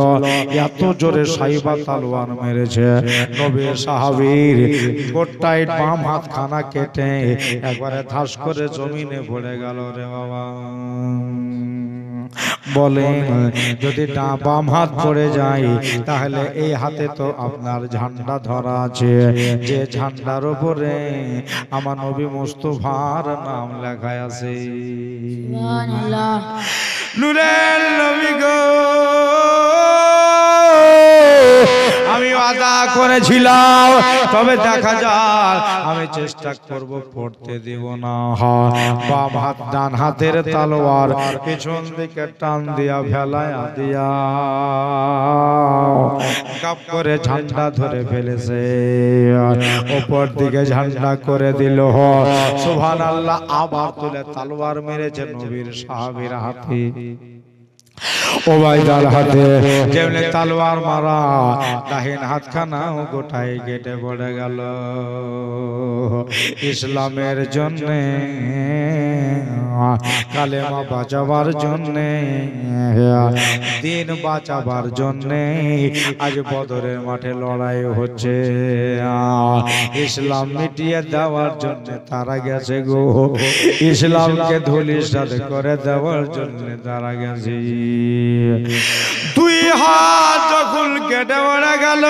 এত জোরে সাইবা তলোয়ার মেরেছে, নবীর সাহাবীর গোটাই বাম হাত খানা কেটে একবারে ধাস করে জমিনে পড়ে গেল। রে বাবা, বলেন যদি বাম হাত পড়ে যায় তাহলে এই হাতে তো আপনার ঝান্ডা ধরা আছে, যে ঝান্ডার উপরে আমার নবী মুস্তাফার নাম লেখা আছে। সুবহানাল্লাহ। নূরের নবী গো, আমি ওয়াদা করেছিলাম, তবে দেখা যাক, আমি চেষ্টা করব পড়তে দিব না। বাম হাত ডান হাতের তলোয়ার পিছন দিকে টান দিয়া ফেলায়া দিয়া কাপ করে ঝান্ডা ধরে ফেলেছে, উপর দিকে ঝান্ডা করে দিল। সুবহানাল্লাহ। আবার তুলে তলোয়ার মেরেছে নবীর সাহাবীর হাতে, ওবায়দার হাতে যেমনি তলোয়ার মারা, ডাহিন হাতখানাও গোটাই কেটে পড়ে গেল। ইসলামের জন্য, কালেমা বাঁচাবার জন্য, দিন বাঁচাবার জন্য আজ বদরের মাঠে লড়াই হচ্ছে। ইসলাম মিটিয়ে দেওয়ার জন্য তারা গেছে গো, ইসলামকে ধূলিসাৎ করে দেওয়ার জন্য তারা গেছে। দুই হাত যখন কেটে পড়ে গেল,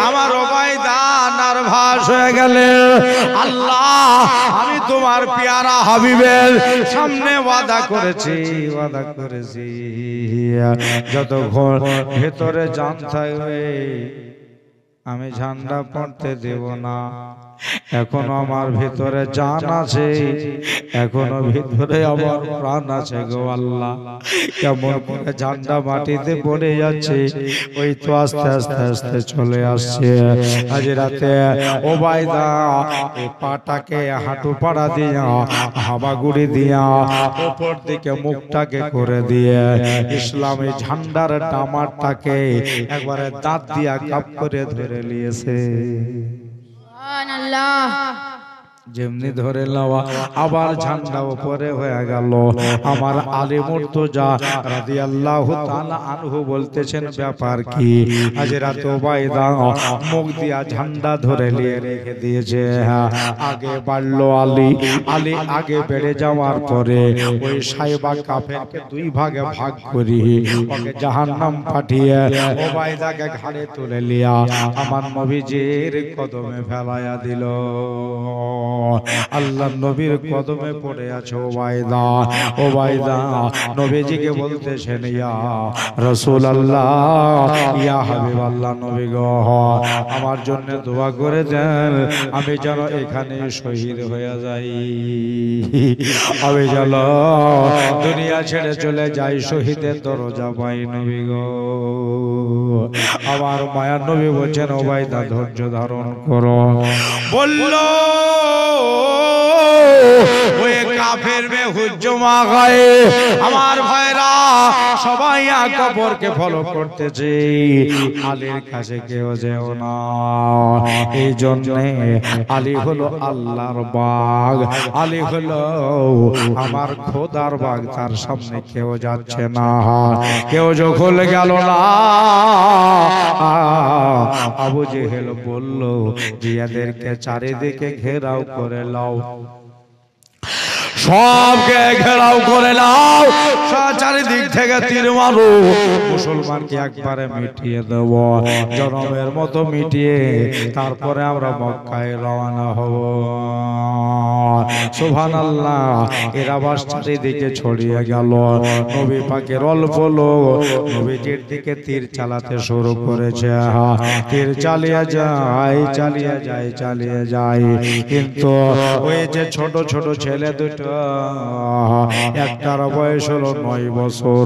আমার ওবায়দা নার্ভাস হয়ে গেলে, আল্লাহ আমি তোমার পেয়ারা হাবিবের সামনে ওয়াদা করেছি যতক্ষণ ভেতরে জান থাকবে আমি ঝান্ডা পড়তে দেব না। এখনো আমার ভিতরে জান আছে, এখনো ভিতরে আমার প্রাণ আছে গো আল্লাহ। কেমন করে ঝান্ডা মাটিতে পড়ে যাচ্ছে, ওই তো আস্তে আস্তে আস্তে চলে আসছে। আজ রাতে ওবায়দা এই পাটাকে হাঁটু পাড়া দিয়া, হামাগুড়ি দিয়া, উপর দিকে মুখটাকে করে দিয়ে ইসলামী ঝান্ডার ডামারটাকে একবারে দাঁত দিয়া কাপ করে ধরে নিয়েছে। সুবহানাল্লাহ। যেমনি ধরে লওয়া আবার ঝান্ডা উপরে হয়ে গেল। আমার আলী মুর্তজা রাদিয়াল্লাহু তাআলা আনহু বলতেছেন ব্যাপার কি? আজ রাত ওবায়দা মুখ দিয়া ঝান্ডা ধরে নিয়ে রেখে দিয়েছে। আগে বাড়লো আলী, আলী আগে বেড়ে যাওয়ার পরে ওই সাইবা কাফেরকে দুই ভাগে ভাগ করি, ওকে জাহান্নাম পাঠিয়ে ওবায়দাকে ঘাড়ে তুলে লিয়া আমার নবীজির কদমে ফেলায়া দিল। আল্লাহ নবীর কদমে পড়ে আছে ওবায়দা। ওবায়দা নবীজিকে বলতেছেন ইয়া রাসূলুল্লাহ, ইয়া হাবিবাল্লাহ, নবী গো আমার জন্য দোয়া করে দেন, আমি যেন এখানে শহীদ হয়ে যাই, আমি যেন দুনিয়া ছেড়ে চলে যাই, শহীদের দরজা পাই নবী গো। আমার মায়ার নবী বলছেন ওবায়দা ধৈর্য ধারণ করো। বলল ওই কাফের মে হুজ্জমা গায়ে, আমার ভাইরা সবাই কবরকে ফলো করতেছে, আলীর কাছে কেউ যেও না। এই জন্য আলী হলো আল্লাহর বাগ, আলী হলো আমার খোদার বাগ, তার সামনে কেউ যাচ্ছে না। কেউ যখন গেল না, আবু জেহেল বলল যে এদেরকে চারিদিকে ঘেরাও করে লাও, সবকে ঘেরাও করে নাও, চারিদিক থেকে তীর মারো, মুসলমানকে একবারে মিটিয়ে দেব, জনমের মতো মিটিয়ে তারপরে আমরা মক্কায় রওনা হব। সুবহানাল্লাহ। এরা বাস চারিদিকে ছড়িয়ে গেল। নবী পাকের অল্প লোক নবীজির দিকে তীর চালাতে শুরু করেছে। তীর চালিয়ে যায়, চালিয়ে যায়, চালিয়ে যায়, কিন্তু ওই যে ছোট ছোট ছেলে দুটো, একটার বয়স হলো 9 বছর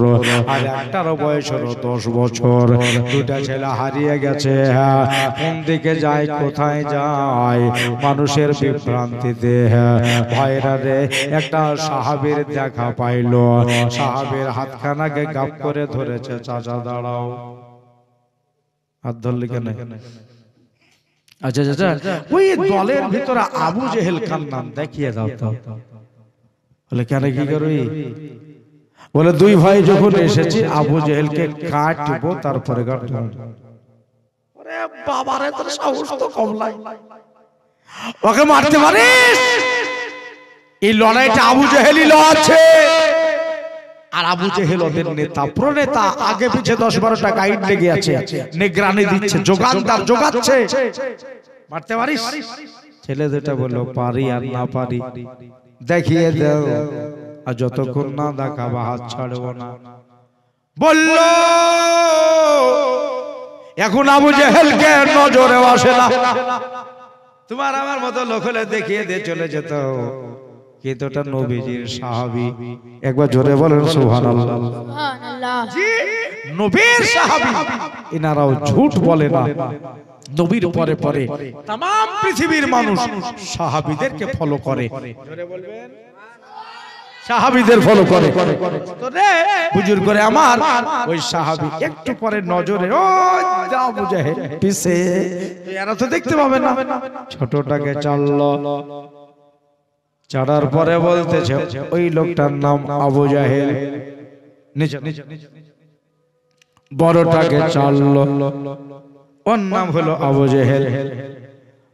আর একটার বয়স হলো 10 বছর, দুটা ছেলে হারিয়ে গেছে। কোন দিকে যায়, কোথায় যায়, মানুষের বিভ্রান্তিতে ভাইরা রে একটা সাহাবীর দেখা পাইল। সাহাবীর হাতখানাকে গাপ করে ধরেছে, চাচা দাঁড়াও। হাত ধরলি কেন? আচ্ছা চাচা, ওই দলের ভিতরে আবু জেহেল কার নাম দেখিয়ে দাও তো। বলে কেন, কি করবি? বলে দুই ভাই যখন এসেছি, আবু জেহেলকে কাটবো, তারপরে কাটবো। ওরে বাবারে, তোর সাহস তো কম নাই, ওকে মারতে পারিস? এই লড়াইটা আবু জেহেলই লড়ছে, আর আবু জেহেল ওদের নেতা, প্রনেতা। আগে পিছে 10-12টা গাইড লেগে আছে, নিগরানি দিচ্ছে, যোগানদার যোগাচ্ছে। মারতে পারিস? ছেলে দুটা বললো পারি আর না পারি দেখিয়ে দাও, আর যতক্ষণ না দেখাবা হাত ছাড়বো না। বলল এখন আবু জেহেলকে নজরে আসে না, তোমার আমার মতো লোক হলে দেখিয়ে দিয়ে চলে যেত, কিন্তু এটা নবীজির সাহাবী। একবার জোরে বলেন সুবহানাল্লাহ। সুবহানাল্লাহ। জি, নবীর সাহাবী, এনারাও ঝুট বলে না। নবীর পরে পরে तमाम পৃথিবীর মানুষ সাহাবীদেরকে ফলো করে। জোরে বলবেন, সাহাবীদের ফলো করে। তো রে হুজুর করে আমার ওই সাহাবী একটু পরে নজরে, ও আবু জেহেল পিছে, এরা তো দেখতে পাবে না। ছোটটাকে চাললো, চড়ার পরে বলতেছে ওই লোকটার নাম আবু জেহেল। বড়টাকে চাললো, ওর নাম হলো আবু জেহেল।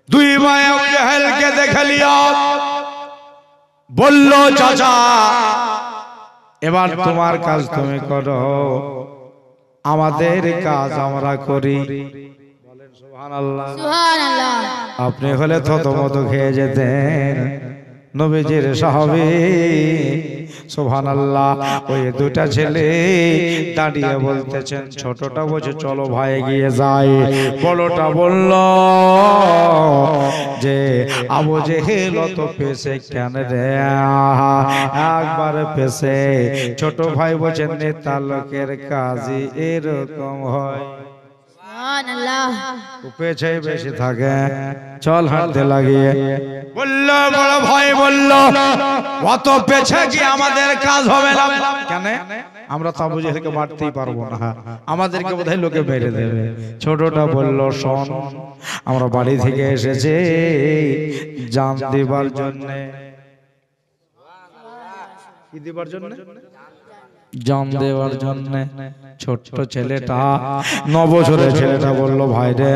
দুই ভাই আবু জেহেলকে দেখে লিয়া বলল চাচা, এবার তোমার কাজ তুমি করো, আমাদের কাজ আমরা করি। বলেন সুবহানাল্লাহ। সুবহানাল্লাহ। আপনি হলে থতমত খেয়ে যেতেন, নবীজির সাহাবী। সুবহানাল্লাহ। ওই দুটা ছেলে দাঁড়িয়ে বলতেছেন, ছোটটা বলছে চলো ভাই গিয়ে যাই, বড়টা বলল যে আবু জেহেল তো পেছে কেন রে, একবার পেছে। ছোট ভাই বলছে নেতা লোকের কাজই এরকম হয়, সুবহানাল্লাহ। পেছে বেশি থাকে, চল হাঁটতে লাগিয়ে। বলল বড় ভাই বলল, অত পেছে কি আমাদের কাজ হবে না? কেন? আমরা তো আবু জেহেলকে মারতেই পারবো না, আমাদেরকে বোধহয় লোকে মেরে দেবে। ছোটটা বলল শোন, আমরা বাড়ি থেকে এসেছি জান দিবার জন্য। কি দিবার জন্য? জান দেওয়ার জন্য। ছোট্ট ছেলেটা, 9 বছরের ছেলেটা বলল ভাই রে,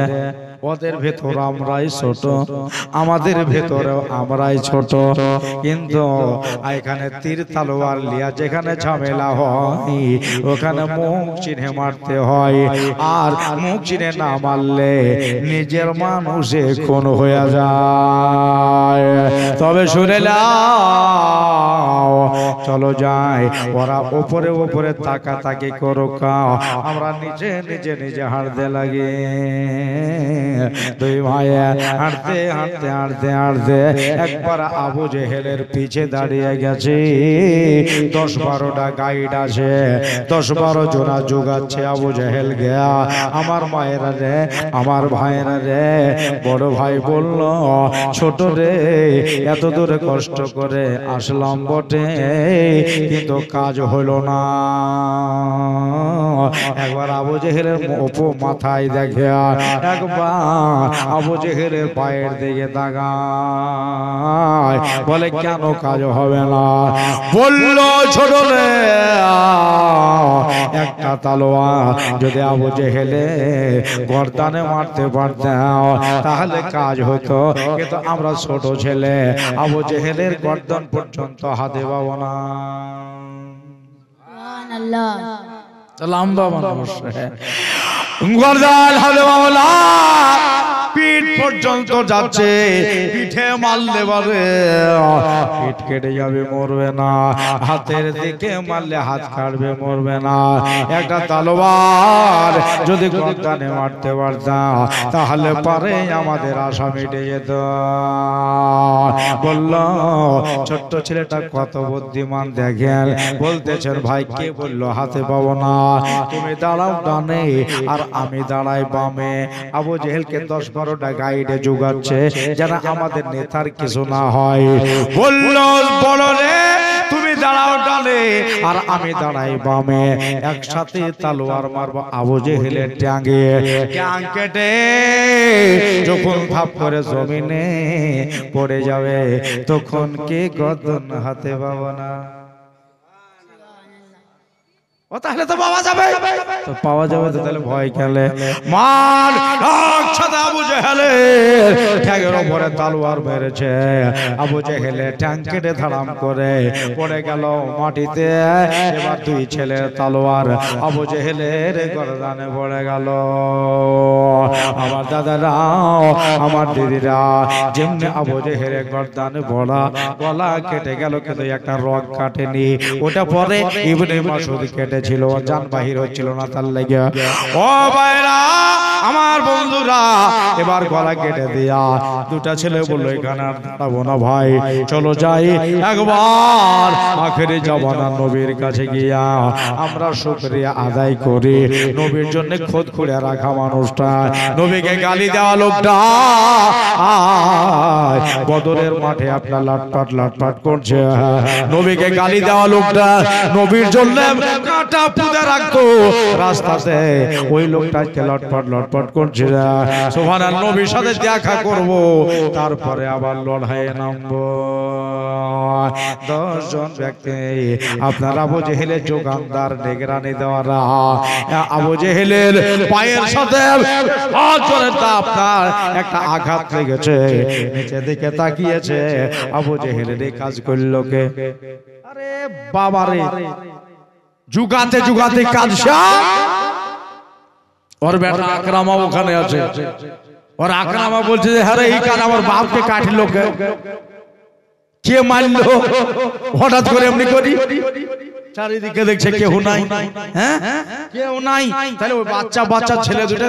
ওদের ভেতর আমরাই ছোট, আমাদের ভেতরেও আমরাই ছোট, কিন্তু এখানে তীর তলোয়ার লিয়া যেখানে ঝামেলা হয় ওখানে মুখ চিনে মারতে হয়, আর মুখ চিনে না মারলে নিজের মানুষে খুন হয়ে যায়। তবে শুনে নাও, চলো যাই, ওরা উপরে উপরে তাকাতাকি করুক, আমরা নিজে নিজে নিজে হাঁটতে লাগে। দুই ভাই হাঁটতে হাঁটতে হাঁটতে হাঁটতে একবার আবু জেহেলের পিছে দাঁড়িয়ে গেছে। 10-12টা গাইড আছে, 10-12 জনা যোগাচ্ছে আবু জেহেল গিয়া। আমার মায়েরা রে, আমার ভাইয়েরা রে, বড় ভাই বলল ছোট রে, এত দূরে কষ্ট করে আসলাম বটে, কিন্তু কাজ হলো না। একবার আবু জেহেলের মাথায় দেখে, একবার আবু জেহেলের পায়ের দিকে তাকায়, বলে কেন কাজ হবে না? বলল ছোটরে একটা তলোয়ার যদি আবু জেহেলে গর্দানে মারতে পারতাম তাহলে কাজ হতো, কিন্তু আমরা ছোট ছেলে, আবু জেহেলের গর্দান পর্যন্ত হাতে পাবো না। সুবহানাল্লাহ। লম্বা মানুষ, গর্দান হাতে পাবো না, পিঠ পর্যন্ত যাচ্ছে, পিঠে মারলে পারে পিঠ কেটে যাবে, মরবে না। হাতের দিকে মারলে হাত কাটবে, মরবে না। একটা তলোয়ার যদি গর্দানে মারতে পারতাম তাহলে পারে আমাদের আশা মিটে যেত। বলল ছোট্ট ছেলেটা কত বুদ্ধিমান দেখেন, বলতেছেন ভাই কে বললো হাতে পাবো না? তুমি দাঁড়াও ডানে আর আমি দাঁড়াই বামে। আবু জেহেলকে 10-12টা গাইডে যোগাচ্ছে যেন আমাদের নেতার কিছু না হয়। বললো বলো রে তুমি দাঁড়াও ডানে আর আমি দাঁড়াই বামে, একসাথে তলোয়ার মারবো আবু জেহেলের ট্যাঙ্গে। ট্যাং কেটে যখন ভাব করে জমিনে পড়ে যাবে তখন কে গর্দন হাতে পাবো না? ও তাহলে তো পাওয়া যাবে, তো পাওয়া যাবে তো তাহলে ভয় খেলে মার একসাথে আবু জেহেলের ঠ্যাঙের উপরে তলোয়ার মেরেছে। আবু জেহেলে ঠ্যাং কেটে ধারাম করে পড়ে গেল মাটিতে। এবার দুই ছেলের তলোয়ার আবু জেহেলের গর্দানে পড়ে গেল। আমার দাদারা আমার দিদিরা যেমনি আবু জেহেলের গর্দানে পড়া, গলা কেটে গেল কিন্তু একটা রগ কাটেনি। ওটা পরে ইবনে মাসউদ কেটে ছিল, জান বাহির হচ্ছিল না তার লেগে। ও ভাইরা আমার বন্ধুরা, এবার গলা কেটে দিয়া দুটা ছেলে বললো এখানে আর দাঁড়াবো না ভাই, চলো যাই একবার আখেরি জামানা নবীর কাছে গিয়া আমরা শুকরিয়া আদায় করি। নবীর জন্য খোদ খুঁড়ে রাখা মানুষটা, নবীকে গালি দেওয়া লোকটা বদরের মাঠে আপনার লাটপাট লাটপাট করছে। নবীকে গালি দেওয়া লোকটা নবীর জন্য কাটা পুঁতে রাখতো রাস্তাতে, ওই লোকটাকে লটপট লটপট করছে। সুবহানাল্লাহ, নবীর সাথে দেখা করব, তারপরে আবার লড়াইয়ে নামবো। 10 জন ব্যক্তি আপনার আবু জেহেলের যোগানদার নিগরানি দেওয়ারা আবু জেহেলের পায়ের সাথে হাত ধরে আপনার একটা আঘাত লেগেছে, নিচে দিকে তাকিয়েছে। আবু জেহেলের এই কাজ করল কে? আরে বাবারে, যুগাতে যুগাতে কাজ শেষ। ওর বেটা আকরামা ওখানে আছে, ওর আকরামা বলছে যে হ্যাঁ এই কাজ আমার বাপকে কাটলো কে মারলো? হঠাৎ করে এমনি করি চারিদিকে দেখছে কেউ নাই, হ্যাঁ কেউ নাই। তাহলে ওই বাচ্চা বাচ্চা ছেলে দুটো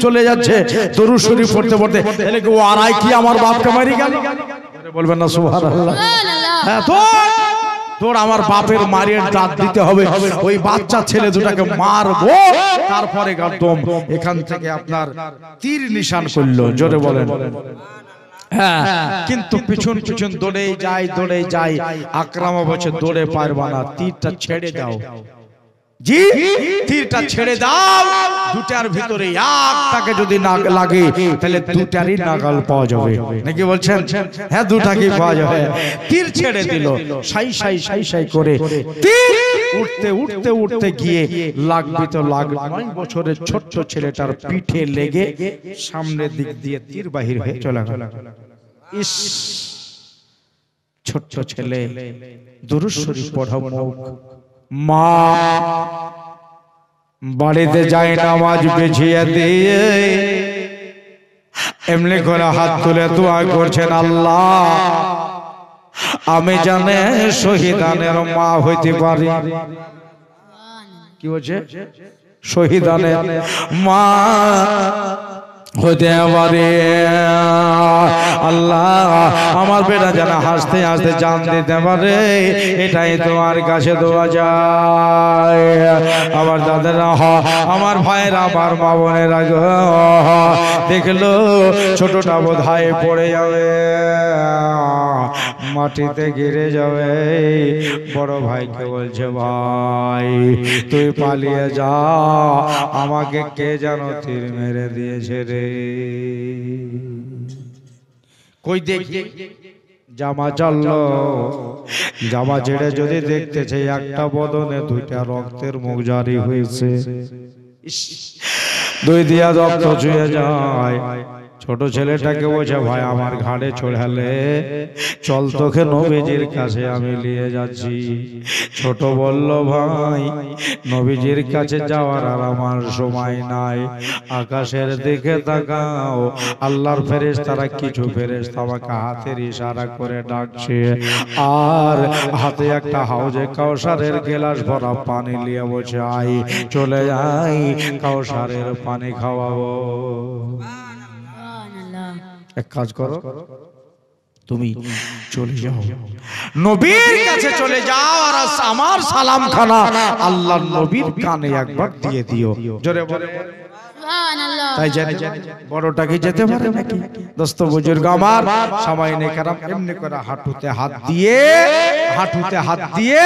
চলে যাচ্ছে দরুদ শরীফ পড়তে পড়তে, তাহলে ও আড়াই কি আমার বাপকে মারি গেল? বলবেন না সুবহানাল্লাহ? হ্যাঁ তো তোর আমার বাপের মারিয়ে দাঁত দিতে হবে, ওই বাচ্চা ছেলে দুটাকে মারবো, তারপরে একদম এখান থেকে আপনার তীর নিশান করলো। জোরে বলেন। হ্যাঁ, কিন্তু পিছন পিছন দৌড়ে যায়। আকরামা বলছে দৌড়ে পারবা না, তীরটা ছেড়ে দাও। জি, তীরটা ছেড়ে দাও, দুটার ভিতরে একটাকে যদি না লাগে তাহলে দুটারই নাগাল পাওয়া যাবে, নাকি বলছেন? হ্যাঁ, দুটাকে পাওয়া যাবে। তীর ছেড়ে দিল, সাই করে তীর উঠতে গিয়ে লাগবে তো লাগবে 9 বছরের ছোট্ট ছেলেটার পিঠে লেগে সামনের দিক দিয়ে তীর বাহির হয়ে চলে গেল। ইস, ছোট্ট ছেলে দুরূদ শরীফ পড়া মুখ, মা বাড়িতে যায় নামাজ বিছিয়ে দিয়ে এমনি করে হাত তুলে দোয়া করছেন, আল্লাহ আমি জানে শহীদানের মা হইতে পারি। কি বলছে? শহীদানের মা হতে পারে। আল্লাহ আমার বেটা যেন হাসতে হাসতে জান দিতে পারে, এটাই তোমার কাছে দোয়া যায়। আমার দাদারা, আমার ভাইয়েরা, আমার মা বোনেরা দেখলো ছোটটা বোধহয় পড়ে যাবে, মাটিতে গিরে যাবে। বড় ভাইকে বলছে, ভাই তুই পালিয়ে যা, আমাকে কে যেন তীর মেরে দিয়েছে রে। কই দেখি জামা চাললো, জামা ছেড়ে যদি দেখতেছে একটা বদনে দুইটা রক্তের মুখ জারি হয়েছে। দুই দিয়া রক্ত ছুঁয়ে যায়। ছোট ছেলেটাকে বলছে, ভাই আমার ঘাড়ে চড়ালে চল, তোকে নবীজির কাছে আমি নিয়ে যাচ্ছি। ছোট বলল, ভাই নবীজির কাছে যাওয়ার আর আমার সময় নাই। আকাশের দিকে তাকাও, আল্লাহর ফেরেশতারা কিছু ফেরেশতা আমাকে হাতের ইশারা করে ডাকছে, আর হাতে একটা হাউজে কাউসারের গ্লাস ভরা পানি নিয়ে বসে, আই চলে যাই, কাউসারের পানি খাওয়াবো। এক কাজ করো, তুমি চলে যাও, নবীর কাছে চলে যাও, আর আমার সালাম খানা আল্লাহর নবীর কানে একবার দিয়ে দিও। জোরে বলে তাই জানি বড়টাকে যেতে পারে নাকি? দোস্ত বুজুর্গ আমার, সামাইনে কারাম এমনি করে হাঁটুতে হাত দিয়ে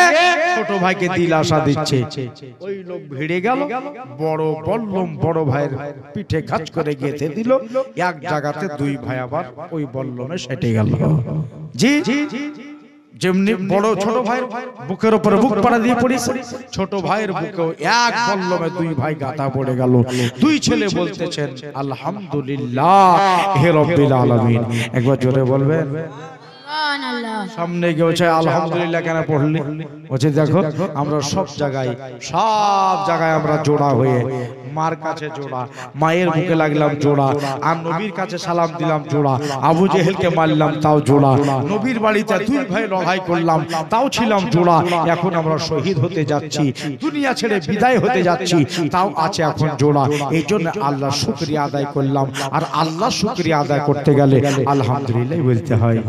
ছোট ভাইকে দিলাসা দিচ্ছে। ওই লোক ভিড়ে গেল, বড় বল্লম বড় ভাইয়ের পিঠে কাজ করে গেঁথে দিল। এক জায়গাতে দুই ভাই আবার ওই বল্লমে সেটে গেল। জি যেমনি বড় ছোট ভাইয়ের বুকের উপরে বুক পাড়া দিয়ে পড়েছে, ছোট ভাইয়ের বুকেও এক বল্লমে দুই ভাই গাঁথা পড়ে গেল। দুই ছেলে বলতেছেন, আলহামদুলিল্লাহ হে রব্বিল আলামিন। একবার জোরে বলবেন। সামনে গিয়ে বলছে, আলহামদুলিল্লাহ কেন পড়লি? বলছে, দেখো আমরা সব জায়গায় আমরা জোড়া হয়ে, মার কাছে জোড়া, মায়ের বুকে লাগলাম জোড়া, আর নবীর কাছে সালাম দিলাম জোড়া, আবু জেহেলকে মারলাম তাও জোড়া, নবীর বাড়িতে দুই ভাই লড়াই করলাম তাও ছিলাম জোড়া, এখন আমরা শহীদ হতে যাচ্ছি, দুনিয়া ছেড়ে বিদায় হতে যাচ্ছি, তাও আছে এখন জোড়া। এই জন্য আল্লাহ শুকরিয়া আদায় করলাম, আর আল্লাহ শুকরিয়া আদায় করতে গেলে আলহামদুলিল্লাহ বলতে হয়।